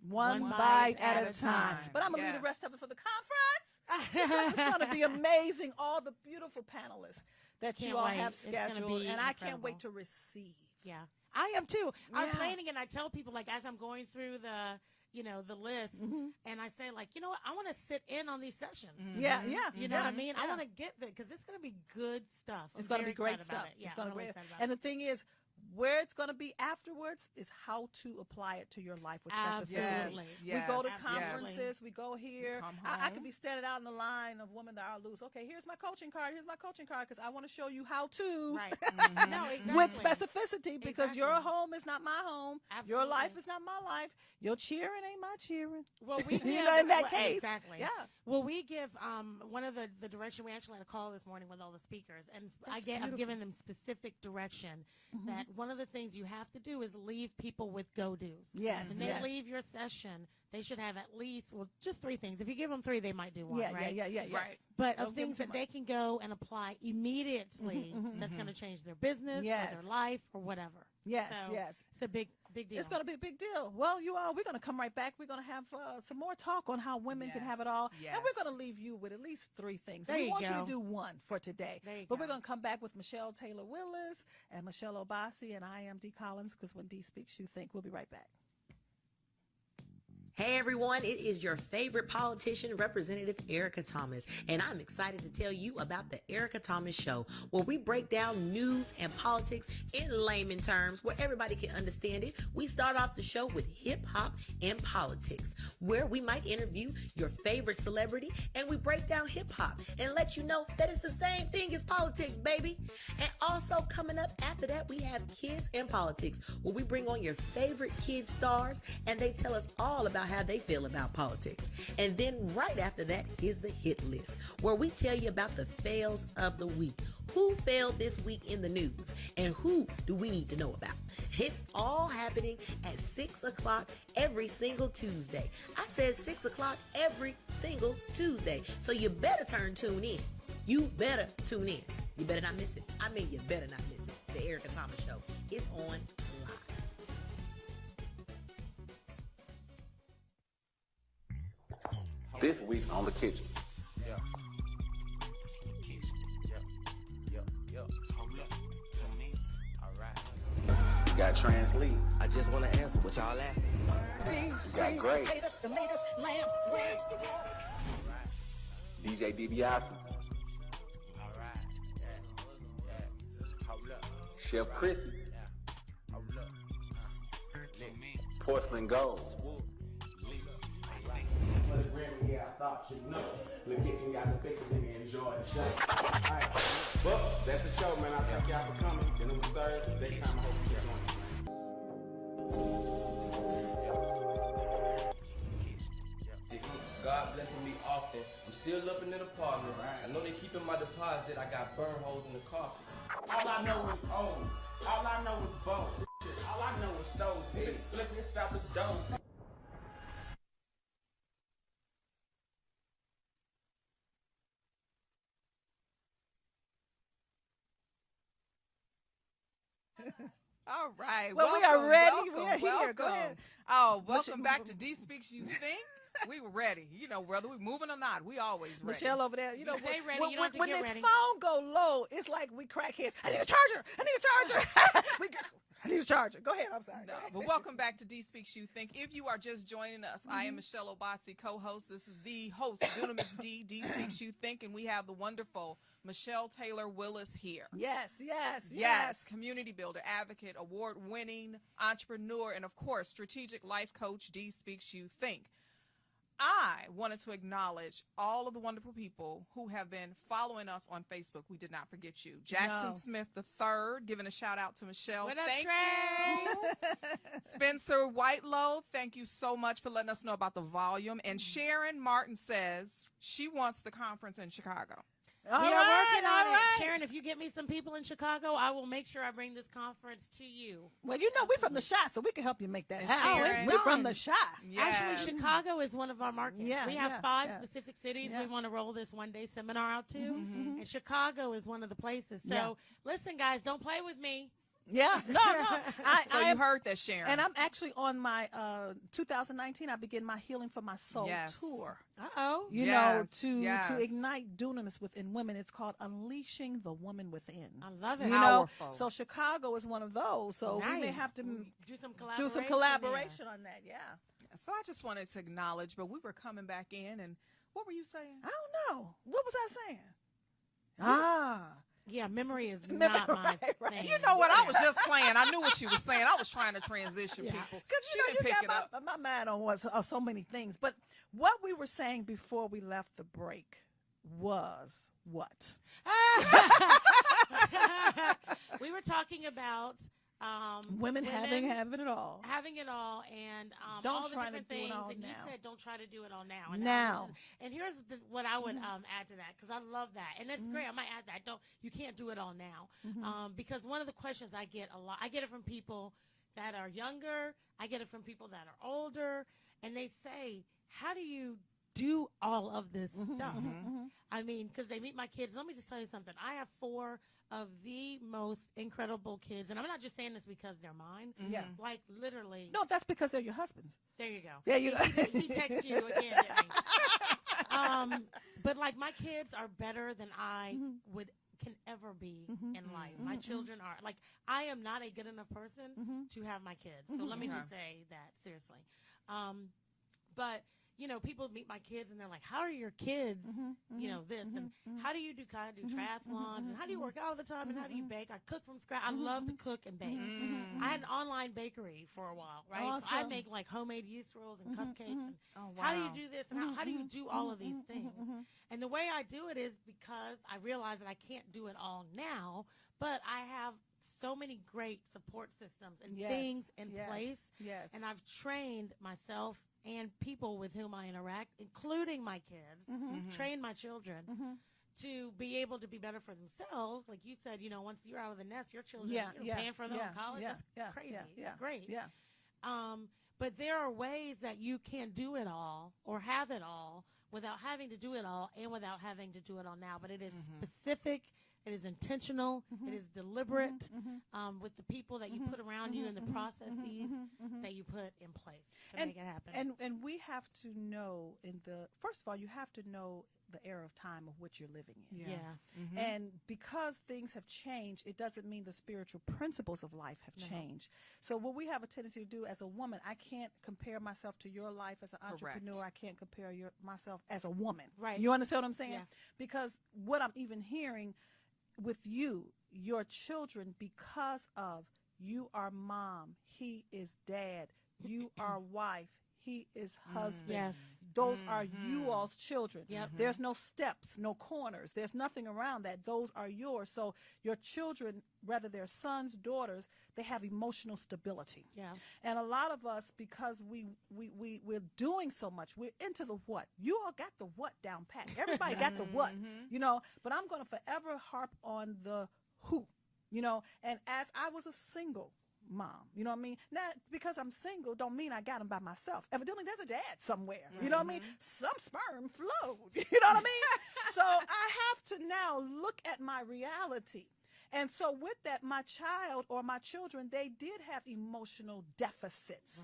One One bite bite at a time. But I'm going to leave Yes. the rest of it for the conference because it's going to be amazing. All the beautiful panelists that Can't you all wait. have It's gonna scheduled. be And I can't incredible. wait to receive. Yeah. I am too. I'm Yeah. planning, and I tell people, like, as I'm going through the list, and I say, like, you know what? I want to sit in on these sessions. Yeah, yeah. You know what I mean? I Yeah. want to get there because it's going to be good stuff. It's going to very be great excited about stuff. it. Yeah, It's going I'm to be, really excited about and it. the thing is, where it's going to be afterwards is how to apply it to your life with specificity. Absolutely. We go to Yes, conferences, we go here. Come I could home. be standing out in the line of women that are loose. Okay, here's my coaching card. Here's my coaching card because I want to show you how to. Right. No, exactly. With specificity, because your Exactly. home is not my home. Your Absolutely. life is not my life. Your cheering ain't my cheering. Well, we give, You know, in that well, case. exactly. Yeah. Well, we give one of the direction. We actually had a call this morning with all the speakers, and I've given them specific direction that one of the things you have to do is leave people with go-dos. Yes, When they yes. leave your session, they should have at least just 3 things. If you give them 3, they might do 1. Yeah, right? yeah, yes. Right. But Don't of give 'em things too that they can go and apply immediately, that's going to change their business Yes. or their life or whatever. Yes, So yes. It's a big deal. It's going to be a big deal. Well, you all, we're going to come right back. We're going to have some more talk on how women can have it all. Yes, And we're yes. going to leave you with at least 3 things. There And we you want you go. to do 1 for today. There you But go. we're going to come back with Michelle Taylor Willis and Michelle Obasi, and I am Dee Collins, because when Dee Speaks You Think. We'll be right back. Hey everyone, it is your favorite politician, Representative Erica Thomas, and I'm excited to tell you about the Erica Thomas Show, where we break down news and politics in layman terms where everybody can understand it. We start off the show with hip hop and politics, where we might interview your favorite celebrity and we break down hip hop and let you know that it's the same thing as politics, baby. And also coming up after that, we have kids and politics, where we bring on your favorite kid stars and they tell us all about how they feel about politics. And then right after that is the hit list, where we tell you about the fails of the week. Who failed this week in the news and who do we need to know about? It's all happening at 6 o'clock every single Tuesday. I said 6 o'clock every single Tuesday. So you better tune in. You better tune in. You better not miss it. I mean, you better not miss it. The Erica Thomas Show is on live. This week on The Kitchen. Yeah. Hold up. Tune in. All right. You got Trans Lee. I just want to answer what y'all asking. You got Gray. DJ DiBiase. All right. Yeah. Hold up. Chef Chrissy. Yeah. Hold up. Tune in. Porcelain Gold. For the Grammy, yeah, I thought you know. The kitchen got the fixing and enjoy the show. Alright, well, that's the show, man. I thank y'all for coming. Then it was Thursday. Next time I hope you join us, man. God blessing me often. I'm still up in the apartment. I know they keeping my deposit. I got burn holes in the carpet. All I know is old. All I know is bold. All I know is stoves. Look inside the dome. All right. Well, we are ready. Welcome, We are here. Go welcome. ahead. Oh, welcome back to Dee Speaks You Think. We were ready. You know, whether we're moving or not, we always ready. Michelle over there, you know, Stay ready. when, You don't have to when get this ready. phone go low, it's like we crackheads. I need a charger. I need a charger. I need a charger. Go ahead. I'm sorry. No, but welcome back to Dee Speaks You Think. If you are just joining us, I am Michelle Obasi, co-host. This is the host, Dunamis D, Dee Speaks You Think, and we have the wonderful Michelle Taylor Willis here. Yes. Community builder, advocate, award-winning entrepreneur, and of course, strategic life coach, Dee Speaks You Think. I wanted to acknowledge all of the wonderful people who have been following us on Facebook. We did not forget you. Jackson Smith III, giving a shout out to Michelle. What up, Thank Trey? you. Spencer Whitelow, thank you so much for letting us know about the volume. And Sharon Martin says she wants the conference in Chicago. We are working on it. Sharon, if you get me some people in Chicago, I will make sure I bring this conference to you. Well, you know, we're from the shot, so we can help you make that And happen. Sharon- We're from the shot. Actually, Chicago is one of our markets. Yeah, we have yeah, 5 yeah. specific cities Yeah. we want to roll this one-day seminar out to, Mm-hmm. and Chicago is one of the places. So, Yeah. listen, guys, don't play with me. Yeah. No. So you heard that, Sharon. And I'm actually on my 2019. I begin my Healing for My Soul tour. Uh-oh. You Yes, know, yes. to ignite dunamis within women. It's called Unleashing the Woman Within. I love it. You Powerful. know, so Chicago is one of those. So we may Nice. have to do some collaboration on that. Yeah. So I just wanted to acknowledge, but we were coming back in, and what were you saying? I don't know. What was I saying? Ah. Yeah, memory is not my right. thing. You know what? I was just playing. I knew what you were saying. I was trying to transition people. Because She you know didn't you pick it got up. my mind on so many things. But what we were saying before we left the break was what? We were talking about Women having it all. having it all, and Don't all the try to different do it things. all And you now. said, "Don't try to do it all now." And Now. and here's what I would add to that, because I love that, and it's great. I might add that. You can't do it all now, because one of the questions I get a lot, I get it from people that are younger, I get it from people that are older, and they say, "How do you do all of this stuff?" I mean, because they meet my kids. Let me just tell you something. I have 4 of the most incredible kids, and I'm not just saying this because they're mine. Yeah. Like literally. No, that's because they're your husbands. There you go. There you go. He texts you again, didn't he? But like my kids are better than I can ever be in life. My children are like, I am not a good enough person to have my kids. So let me just say that seriously. But, you know, people meet my kids and they're like, how are your kids, you know, this? And how do you do kind of do triathlons? And how do you work out all the time? And how do you bake? I cook from scratch. I love to cook and bake. I had an online bakery for a while, right? Awesome. So I make like homemade yeast rolls and cupcakes. And how do you do this? And how do you do all of these things? And the way I do it is because I realize that I can't do it all now, but I have so many great support systems and things in place. Yes. And I've trained myself and people with whom I interact, including my kids, train my children to be able to be better for themselves. Like you said, you know, once you're out of the nest, your children, you're paying for them in college. That's crazy. It's great. But there are ways that you can do it all or have it all without having to do it all and without having to do it all now. But it is specific. It is intentional. It is deliberate with the people that you put around you and the processes that you put in place to make it happen. And we have to know first of all, you have to know the era of time of which you're living in. And because things have changed, it doesn't mean the spiritual principles of life have changed. So what we have a tendency to do as a woman, I can't compare myself to your life as an entrepreneur. I can't compare myself as a woman. Right. You understand what I'm saying? Yeah. Because what I'm even hearing with you, your children, because of you are mom, he is dad, you are wife, he is husband. Yes. Those are you all's children. Yep. There's no steps, no corners. There's nothing around that. Those are yours. So your children, whether they're sons, daughters, they have emotional stability. Yeah. And a lot of us, because we're doing so much, we're into the what. You all got the what down pat. Everybody got the what, you know, but I'm going to forever harp on the who, you know. And as I was a single mom, you know what I mean? Not because I'm single don't mean I got him by myself. Evidently there's a dad somewhere, you know what I mean? Some sperm flowed, you know what I mean? So I have to now look at my reality. And so with that, my child or my children, they did have emotional deficits.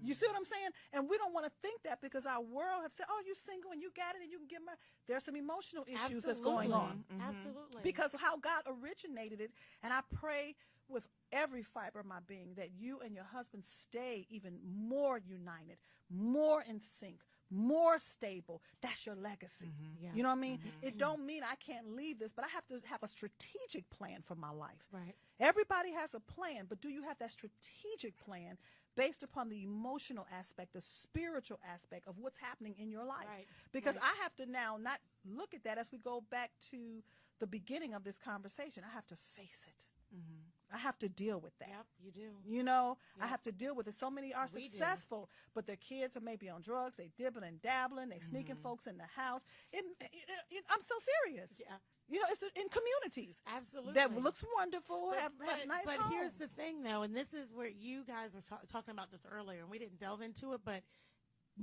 You see what I'm saying? And we don't want to think that because our world have said, oh, you single and you got it and you can get married. There's some emotional issues that's going on. Absolutely. Because of how God originated it. And I pray with every fiber of my being that you and your husband stay even more united, more in sync, more stable. That's your legacy. You know what I mean? It don't mean I can't leave this, but I have to have a strategic plan for my life. Right. Everybody has a plan, but do you have that strategic plan based upon the emotional aspect, the spiritual aspect of what's happening in your life? Right. Because I have to now not look at that as we go back to the beginning of this conversation. I have to face it. I have to deal with that. Yep, you do. You know, Yep. I have to deal with it. So many are We do. successful, but their kids are maybe on drugs. They dibbling and dabbling. They sneaking folks in the house. I'm so serious. Yeah. You know, it's in communities Absolutely. that looks wonderful, have nice but homes. here's the thing, though, and this is where you guys were talking about this earlier, and we didn't delve into it, but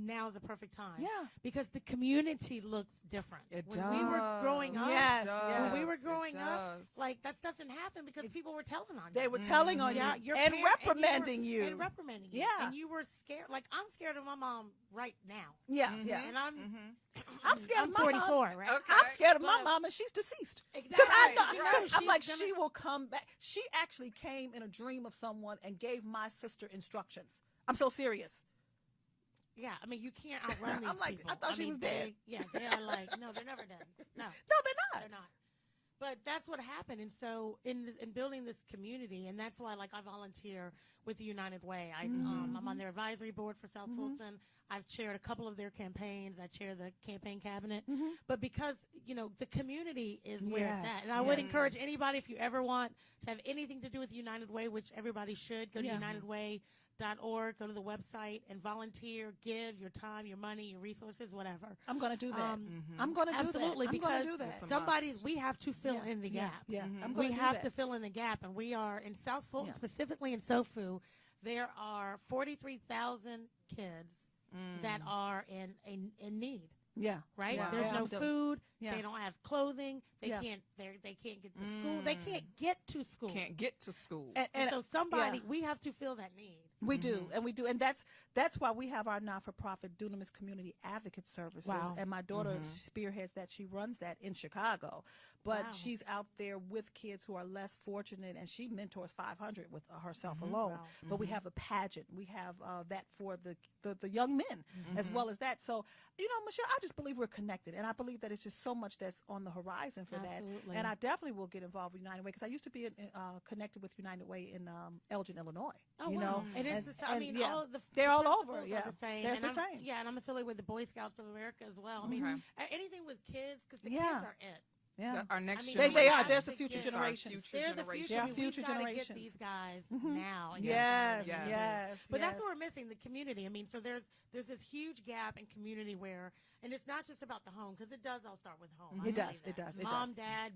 now is the perfect time. Yeah. Because the community looks different. It when does. we were growing up, Yes, when we were It growing up, does. like that stuff didn't happen because people were telling on you. They were telling on Yeah, you your and parent- reprimanding you. And reprimanding you. Yeah. And you were scared. Like, I'm scared of my mom right now. Yeah, yeah. And I'm scared I'm of my 44, mom. right? Okay. I'm scared of my But- mom, and she's deceased. Exactly. Because I know, You know, I'm she's like, gonna- she will come back. She actually came in a dream of someone and gave my sister instructions. I'm so serious. Yeah, I mean, you can't outrun these I'm like, people. I thought she was dead. Yeah, they are like, no, they're never dead. No, No, they're not. they're not. But that's what happened. And so in building this community, and that's why, like, I volunteer with the United Way. I'm on their advisory board for South Fulton. I've chaired a couple of their campaigns. I chair the campaign cabinet. But because, you know, the community is where Yes. it's at. And I would encourage anybody, if you ever want to have anything to do with the United Way, which everybody should, go to unitedway.org, go to the website and volunteer, give your time, your money, your resources, whatever. I'm going to do that. I'm going to do that. Absolutely, I'm because gonna do that. we have to fill in the gap. Yeah, I'm We going to have to fill in the gap, and we are in South Fulton, specifically in SOFU. There are 43,000 kids that are in need. Yeah. Right? Wow. There's Yeah. no food. Yeah. They don't have clothing. They Yeah. can't get to school. They can't get to school. Can't get to school. And so we have to fill that need. We do, and that's why we have our not-for-profit Dunamis Community Advocate Services. Wow. And my daughter spearheads that. She runs that in Chicago, but she's out there with kids who are less fortunate, and she mentors 500 with herself alone. Wow. But we have a pageant. We have that for the young men as well as that. So, Michelle, I just believe we're connected, and I believe that it's just so much that's on the horizon for that. And I definitely will get involved with United Way because I used to be connected with United Way in Elgin, Illinois. Oh, wow. All of they're all over. Yeah, the same. They're the same. Yeah, and I'm affiliated with the Boy Scouts of America as well. I mean, anything with kids, because the kids are it. Yeah, our next generation. They are. There's the future generation. They're the future. They are future generations. Get these guys now. Yes. But that's what we're missing, the community. I mean, so there's this huge gap in community where, and it's not just about the home, because it does all start with home. It does. Mom, dad,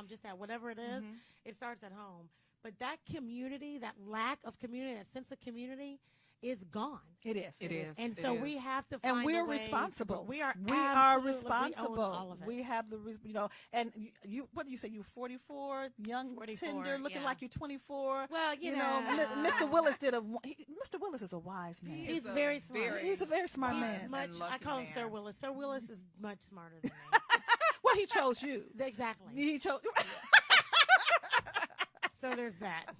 just dad, whatever it is, it starts at home. But that community, that lack of community, that sense of community is gone. It is. And so we have to find and we're a way responsible. We are responsible. We own all of it. We have the and you what do you say, you're 44, young, 44, tender, looking like you're 24. Well, you know, Mr. Willis Mr. Willis is a wise man. He's very smart. He's a very smart man. I call him Sir Willis. Sir Willis is much smarter than me. Well, he chose you. Exactly. He chose So there's that.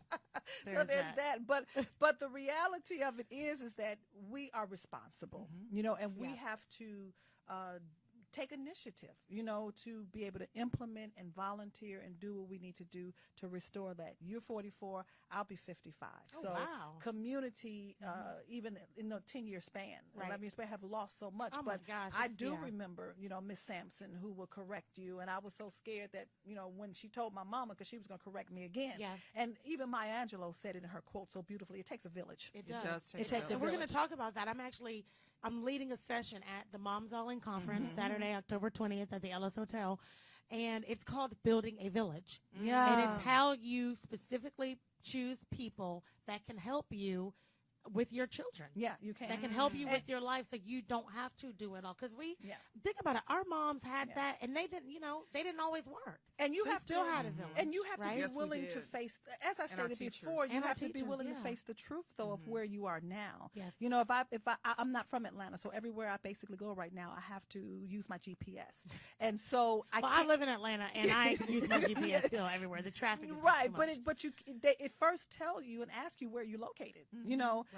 There's that. But the reality of it is that we are responsible, and we have to take initiative, to be able to implement and volunteer and do what we need to do to restore that. You're 44, I'll be 55. So community, even in the 10-year span, 11-year span, have lost so much. Oh but gosh, I do remember, Miss Sampson, who would correct you. And I was so scared that, when she told my mama, because she was going to correct me again. Yeah. And even Maya Angelou said it in her quote so beautifully, it takes a village. It does. It takes a village. And we're going to talk about that. I'm leading a session at the Moms All In Conference Saturday, October 20th at the Ellis Hotel, and it's called Building a Village. Yeah. And it's how you specifically choose people that can help you with your children. Yeah, you can. That can help you with your life so you don't have to do it all. Because think about it, our moms had that, and they didn't always work. And you have still to, had a village. And you have to be Yes, willing to face, as I stated before, you have to be willing to face the truth, though, of where you are now. Yes. If I'm not from Atlanta, so everywhere I basically go right now, I have to use my GPS. And so I live in Atlanta, and I use my GPS still everywhere. The traffic is just too much. It first tell you and ask you where you're located.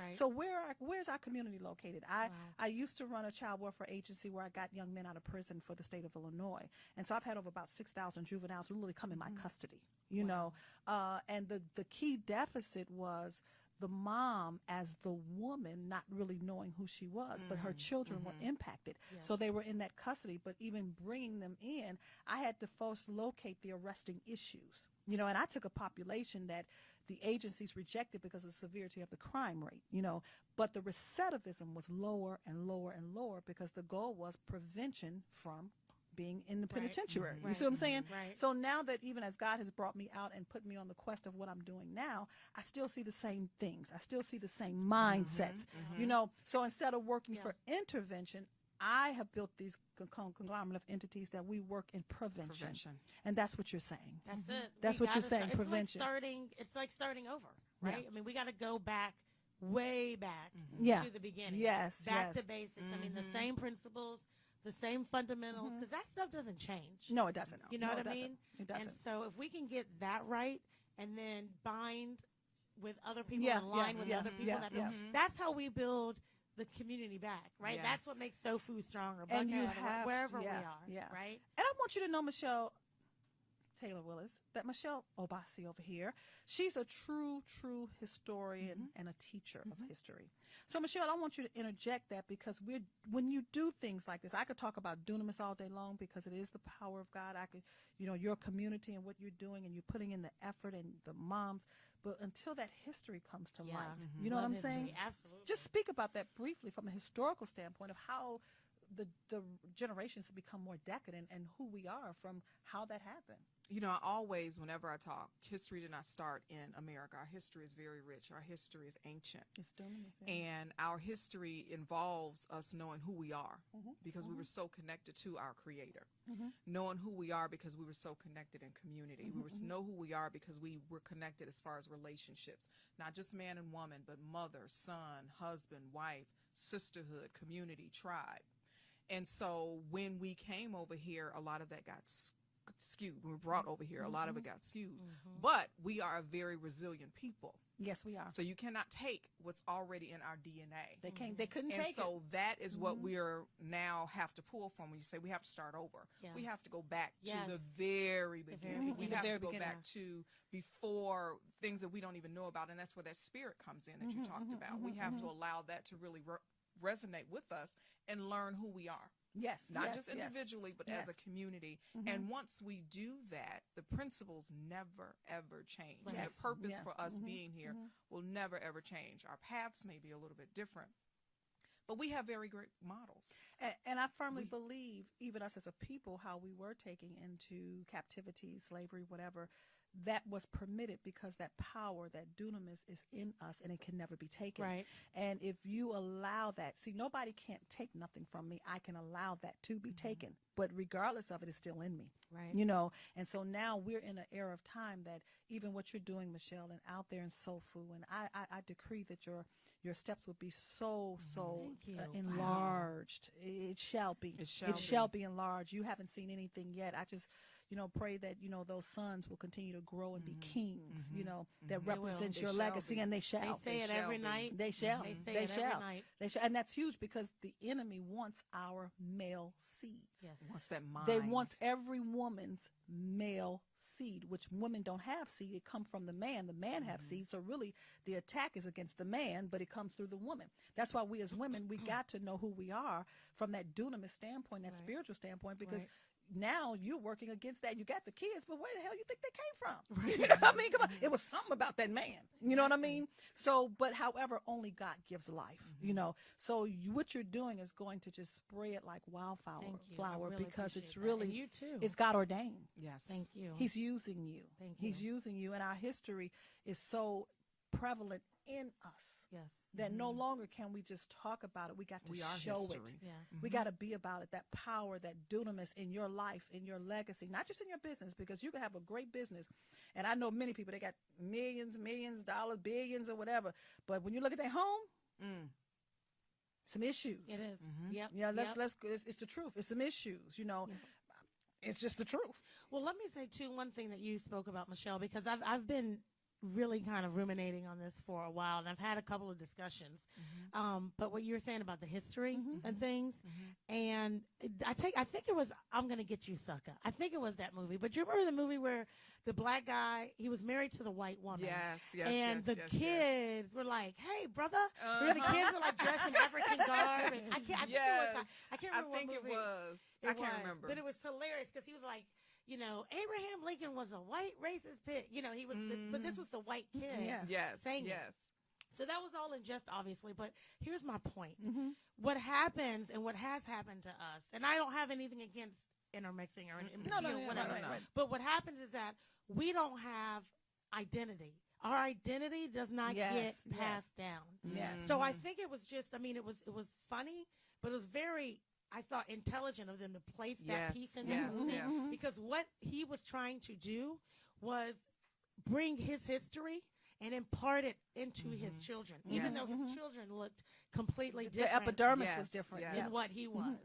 Right. So where's our community located? I used to run a child welfare agency where I got young men out of prison for the state of Illinois, and so I've had over about 6,000 juveniles who really come in my custody. And the key deficit was the mom as the woman not really knowing who she was, but her children were impacted. Yes. So they were in that custody, but even bringing them in, I had to first locate the arresting issues. And I took a population that the agencies rejected because of the severity of the crime rate, but the recidivism was lower and lower and lower because the goal was prevention from being in the penitentiary. You see what I'm saying? Right. So now that even as God has brought me out and put me on the quest of what I'm doing now, I still see the same things. I still see the same mindsets, So instead of working for intervention, I have built these conglomerate of entities that we work in prevention. And that's what you're saying. That's it. That's what you're saying, prevention. It's like starting over, right? Yeah. I mean, we got to go back, way back to the beginning. Yes. Back to basics. I mean, the same principles, the same fundamentals, because that stuff doesn't change. No, it doesn't. You know what I mean? It doesn't. And so if we can get that right and then bind with other people, align with other people, that's how we build the community back, right? Yes. That's what makes SOFU stronger, And you Buckhead, have, wherever we are, right? And I want you to know, Michelle Taylor Willis, that Michelle Obasi over here, she's a true historian and a teacher of history. So, Michelle, I want you to interject that because when you do things like this, I could talk about dunamis all day long because it is the power of God. I could, your community and what you're doing and you're putting in the effort and the moms. But until that history comes to light, you know what I'm saying? Absolutely. Just speak about that briefly from a historical standpoint of how the generations have become more decadent and who we are from how that happened. you know, I always, whenever I talk, history did not start in America. Our history is very rich. Our history is ancient. It's dominant, yeah. And our history involves us knowing who we are because we were so connected to our Creator. Knowing who we are because we were so connected in community. We were know who we are because we were connected as far as relationships. Not just man and woman, but mother, son, husband, wife, sisterhood, community, tribe. And so when we came over here, a lot of that got skewed. We were brought over here. A lot of it got skewed. But we are a very resilient people. Yes, we are. So you cannot take what's already in our DNA. They can't. They couldn't and take it. so that is what we're now have to pull from when you say we have to start over. Yeah. We have to go back to the very beginning. We have to go back to before things that we don't even know about. And that's where that spirit comes in that you talked about. We have to allow that to really resonate with us and learn who we are. Yes. Not just individually, but as a community. And once we do that, the principles never, ever change. And the purpose for us being here will never, ever change. Our paths may be a little bit different, but we have very great models. And I firmly believe, even us as a people, how we were taken into captivity, slavery, whatever, that was permitted because that power, that dunamis is in us and it can never be taken. Right. And if you allow that, see, nobody can't take nothing from me. I can allow that to be taken, but regardless of it, it's still in me. Right. You know, and so now we're in an era of time that even what you're doing, Michelle, and out there in SOFU, and I decree that your steps will be so enlarged. Wow. It shall be. It shall be enlarged. You haven't seen anything yet. I just, pray that, those sons will continue to grow and be kings, that represents your legacy, and they shall. They say it every night. They shall. They say it every night. They shall. And that's huge because the enemy wants our male seeds. Yes. Wants that mind. They want every woman's male seed, which women don't have seed. It comes from the man. The man have seed. So really the attack is against the man, but it comes through the woman. That's why we as women, we got to know who we are from that dunamis standpoint, that spiritual standpoint, because now you're working against that. You got the kids, but where the hell you think they came from? Right. You know what I mean? Come on. It was something about that man. You know what I mean? So, but however, only God gives life, So what you're doing is going to just spray it like wildflower really because it's that. really, and you too. It's God ordained. Yes. Thank you. He's using you. Thank you. He's using you. And our history is so prevalent in us. Yes. That no longer can we just talk about it. We got to show history. it. Yeah. We got to be about it. That power, that dunamis in your life, in your legacy, not just in your business, because you can have a great business. And I know many people, they got millions, dollars, billions or whatever. But when you look at their home, some issues. It is. Yep. Yeah, it's the truth. It's some issues, It's just the truth. Well, let me say too, one thing that you spoke about, Michelle, because I've been really kind of ruminating on this for a while, and I've had a couple of discussions. But what you were saying about the history and things, and I think it was I'm Gonna Get You, Sucker. I think it was that movie. But you remember the movie where the black guy, he was married to the white woman? Yes. And the kids were like, "Hey, brother!" Where the kids were like dressed in African garb. And I can't remember what movie. It was. I can't remember. But it was hilarious because he was like, Abraham Lincoln was a white racist pig. He was, but this was the white kid. Saying it. So that was all in jest, obviously. But here's my point. What happens and what has happened to us, and I don't have anything against intermixing or whatever. No. But what happens is that we don't have identity. Our identity does not get passed down. Yes. So I think it was just, it was funny, but it was very, I thought, intelligent of them to place that piece in that movie because what he was trying to do was bring his history and impart it into his children, even though his children looked completely different. The epidermis was different than what he was.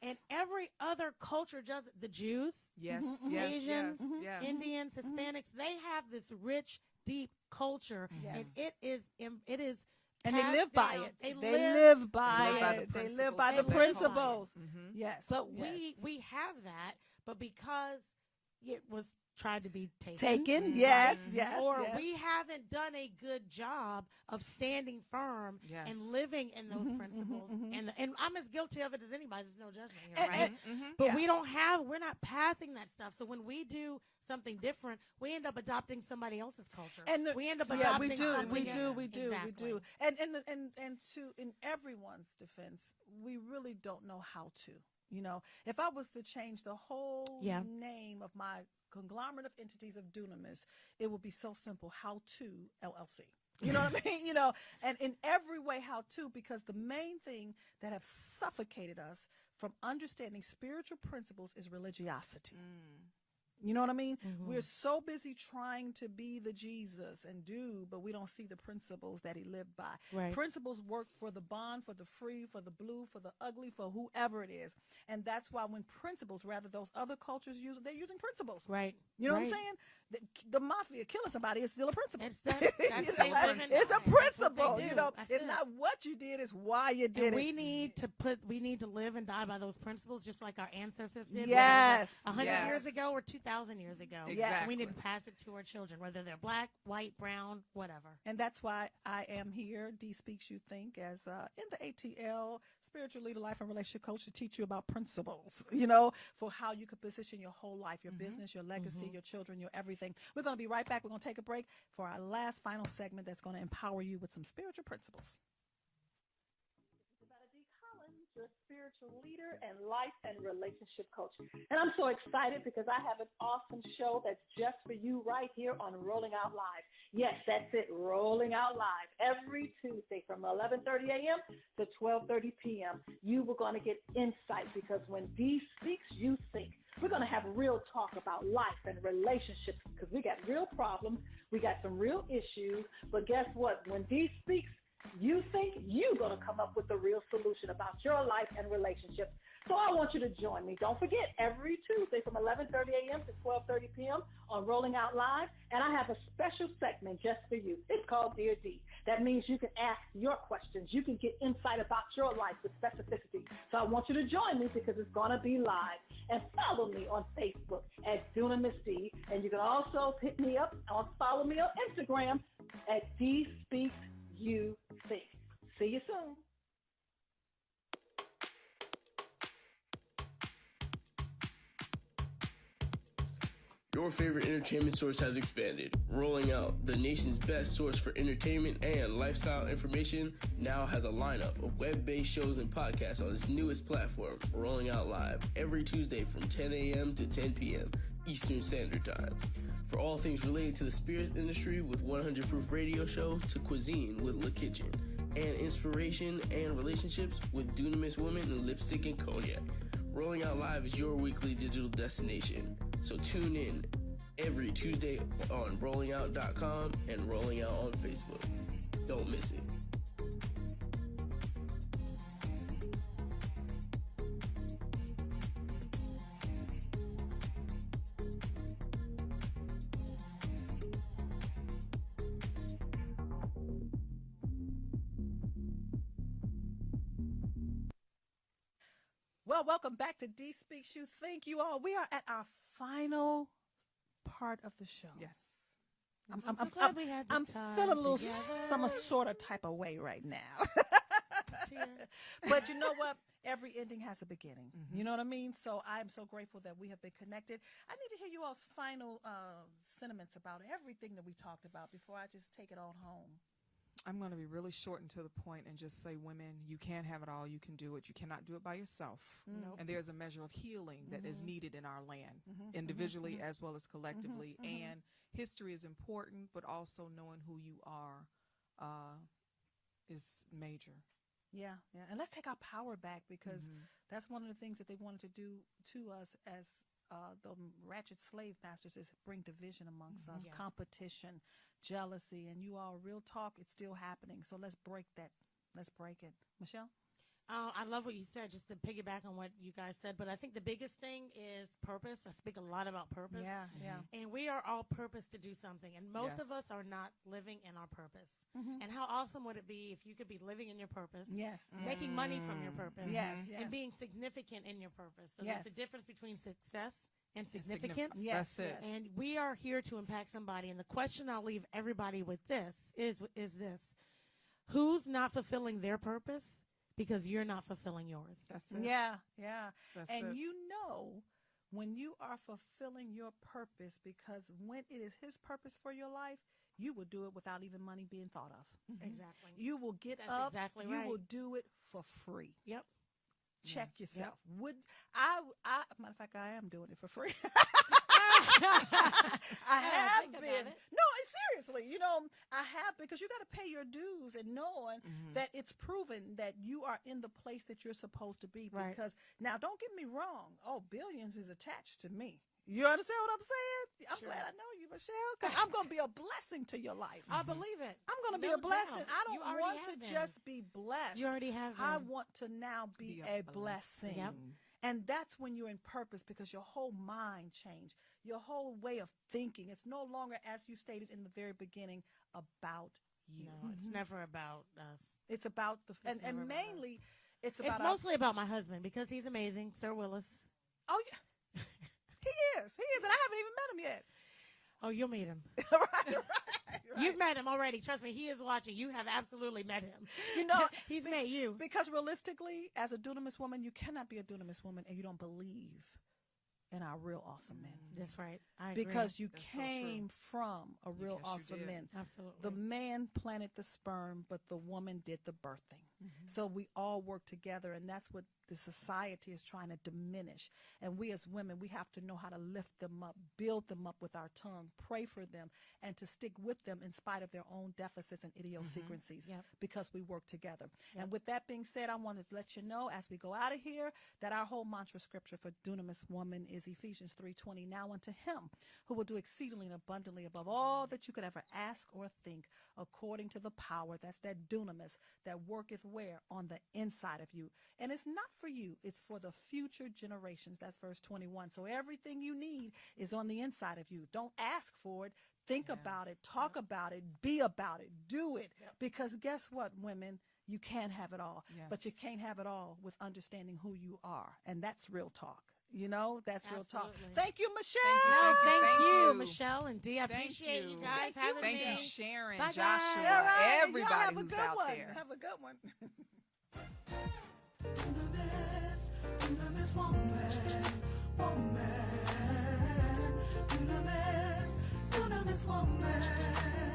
And every other culture does it. The Jews, Asians, Indians, Hispanics, they have this rich, deep culture, and it is and they live by it. They live by it. They live by the principles. Yes. But we have that, but because it was tried to be taken. Yes. Or we haven't done a good job of standing firm and living in those principles. And I'm as guilty of it as anybody. There's no judgment here, right? But we're not passing that stuff. So when we do something different, we end up adopting somebody else's culture. And we end up adopting something. We do. And to in everyone's defense, we really don't know how to. You know, if I was to change the whole Yeah. name of my conglomerate of entities of Dunamis, it would be so simple. How to LLC. You know what I mean? You know, and in every way, how to, because the main thing that have suffocated us from understanding spiritual principles is religiosity. You know what I mean? We're so busy trying to be the Jesus and do, but we don't see the principles that he lived by. Right. Principles work for the bond, for the free, for the blue, for the ugly, for whoever it is. And that's why when principles, rather those other cultures use, they're using principles. Right. You know Right. what I'm saying? The mafia killing somebody is still a principle. It's that's You they know, live and it's die. a That's what principle. they You do. know, That's it's it. not what you did, it's why you did And it. we need to live and die by those principles, just like our ancestors did. Yes. 100 Yes. years ago or 2,000 years ago. Exactly. We need to pass it to our children, whether they're black, white, brown, whatever. And that's why I am here, Dee Speaks You Think, as in the ATL, Spiritual Leader, Life and Relationship Coach, to teach you about principles, you know, for how you could position your whole life, your business, your legacy, your children, your everything. We're going to be right back. We're going to take a break for our last final segment that's going to empower you with some spiritual principles. Dee Collins, your spiritual leader and life and relationship coach. And I'm so excited because I have an awesome show that's just for you right here on Rolling Out Live. Yes, that's it, Rolling Out Live, every Tuesday from 11:30 a.m. to 12:30 p.m. You were going to get insight, because when Dee speaks, you think. We're going to have real talk about life and relationships, because we got real problems, we got some real issues, but guess what? When Dee speaks, you think you're going to come up with the real solution about your life and relationships. So I want you to join me. Don't forget, every Tuesday from 11:30 a.m. to 12:30 p.m. on Rolling Out Live, and I have a special segment just for you. It's called Dear Dee. That means you can ask your questions. You can get insight about your life with specificity. So I want you to join me, because it's going to be live. And follow me on Facebook at Dunamis D. And you can also hit me up or follow me on Instagram at Dee Speaks You Think. See you soon. Your favorite entertainment source has expanded. Rolling Out, the nation's best source for entertainment and lifestyle information, now has a lineup of web-based shows and podcasts on its newest platform, Rolling Out Live, every Tuesday from 10 a.m. to 10 p.m. Eastern Standard Time. For all things related to the spirits industry, with 100 Proof Radio shows, to cuisine with La Kitchen, and inspiration and relationships with Dunamis Women and Lipstick and Cognac. Rolling Out Live is your weekly digital destination. So tune in every Tuesday on rollingout.com and Rolling Out on Facebook. Don't miss it. Well, welcome back to Dee Speaks You Think, you all. We are at our final part of the show. Yes. I'm feeling a little some sort of type of way right now. But you know what? Every ending has a beginning. You know what I mean? So I'm so grateful that we have been connected. I need to hear you all's final sentiments about everything that we talked about before I just take it on home. I'm going to be really short and to the point and just say, women, you can't have it all. You can do it. You cannot do it by yourself. Nope. And there's a measure of healing that is needed in our land, individually as well as collectively. And history is important, but also knowing who you are is major. Yeah. And let's take our power back, because that's one of the things that they wanted to do to us as the ratchet slave masters, is bring division amongst us, competition, jealousy, and you all, real talk, it's still happening. So let's break that. Let's break it. Michelle? I love what you said, just to piggyback on what you guys said. But I think the biggest thing is purpose. I speak a lot about purpose. Yeah. And we are all purposed to do something. And most of us are not living in our purpose. And how awesome would it be if you could be living in your purpose? Yes. Making money from your purpose. Yes. And being significant in your purpose. So Yes. there's a difference between success and significance. Yes. That's it. And we are here to impact somebody. And the question I'll leave everybody with this is this. Who's not fulfilling their purpose because you're not fulfilling yours? That's it. Yeah. That's And it. you know when you are fulfilling your purpose, because when it is his purpose for your life, you will do it without even money being thought of. Exactly. You will get That's up. exactly you right. will do it for free. Yep. Check Yes. yourself. Would I? Matter of fact, I am doing it for free. I have think about been. it. No, seriously, I have, because you got to pay your dues and knowing that it's proven that you are in the place that you're supposed to be. Right. Because now, don't get me wrong. Oh, billions is attached to me. You understand what I'm saying? I'm glad I know you, Michelle, because I'm going to be a blessing to your life. I believe it. I'm going to be No a blessing. doubt. I You don't already want to have been. just be blessed. You already have I been. want to now be a blessing. Yep. And that's when you're in purpose, because your whole mind changed, your whole way of thinking. It's no longer, as you stated in the very beginning, about you. No, it's never about us. It's about and never about mainly it's It's about mostly about my husband because he's amazing, Sir Willis. Oh yeah. He is, and I haven't even met him yet. Oh, you'll meet him. right. You've met him already. Trust me, he is watching. You have absolutely met him. He's met you. Because realistically, as a dunamis woman, you cannot be a dunamis woman and you don't believe in our real awesome men. That's right. I agree. Because you That's so came true. from a real Yes, you awesome did. man. Absolutely. The man planted the sperm, but the woman did the birthing. So we all work together, and that's what the society is trying to diminish. And we as women, we have to know how to lift them up, build them up with our tongue, pray for them, and to stick with them in spite of their own deficits and idiosyncrasies, Yep. because we work together. Yep. And with that being said, I want to let you know as we go out of here that our whole mantra scripture for dunamis woman is Ephesians 3:20. Now unto him who will do exceedingly and abundantly above all that you could ever ask or think, according to the power, that's that dunamis, that worketh where? On the inside of you. And it's not for you, it's for the future generations. That's verse 21. So everything you need is on the inside of you. Don't ask for it. Think about it, talk about it, be about it, do it. Because guess what, women? You can have it all, but you can't have it all with understanding who you are. And that's real talk. That's real talk. Absolutely. Thank you, Michelle. No, thank Thank you, you. Michelle and Dee. I Thank appreciate you you. guys Thank you, having Thank me. you, Sharon, Bye, guys. Joshua, All right, everybody y'all have a who's good out one. there. Have a good one. Dunamis woman.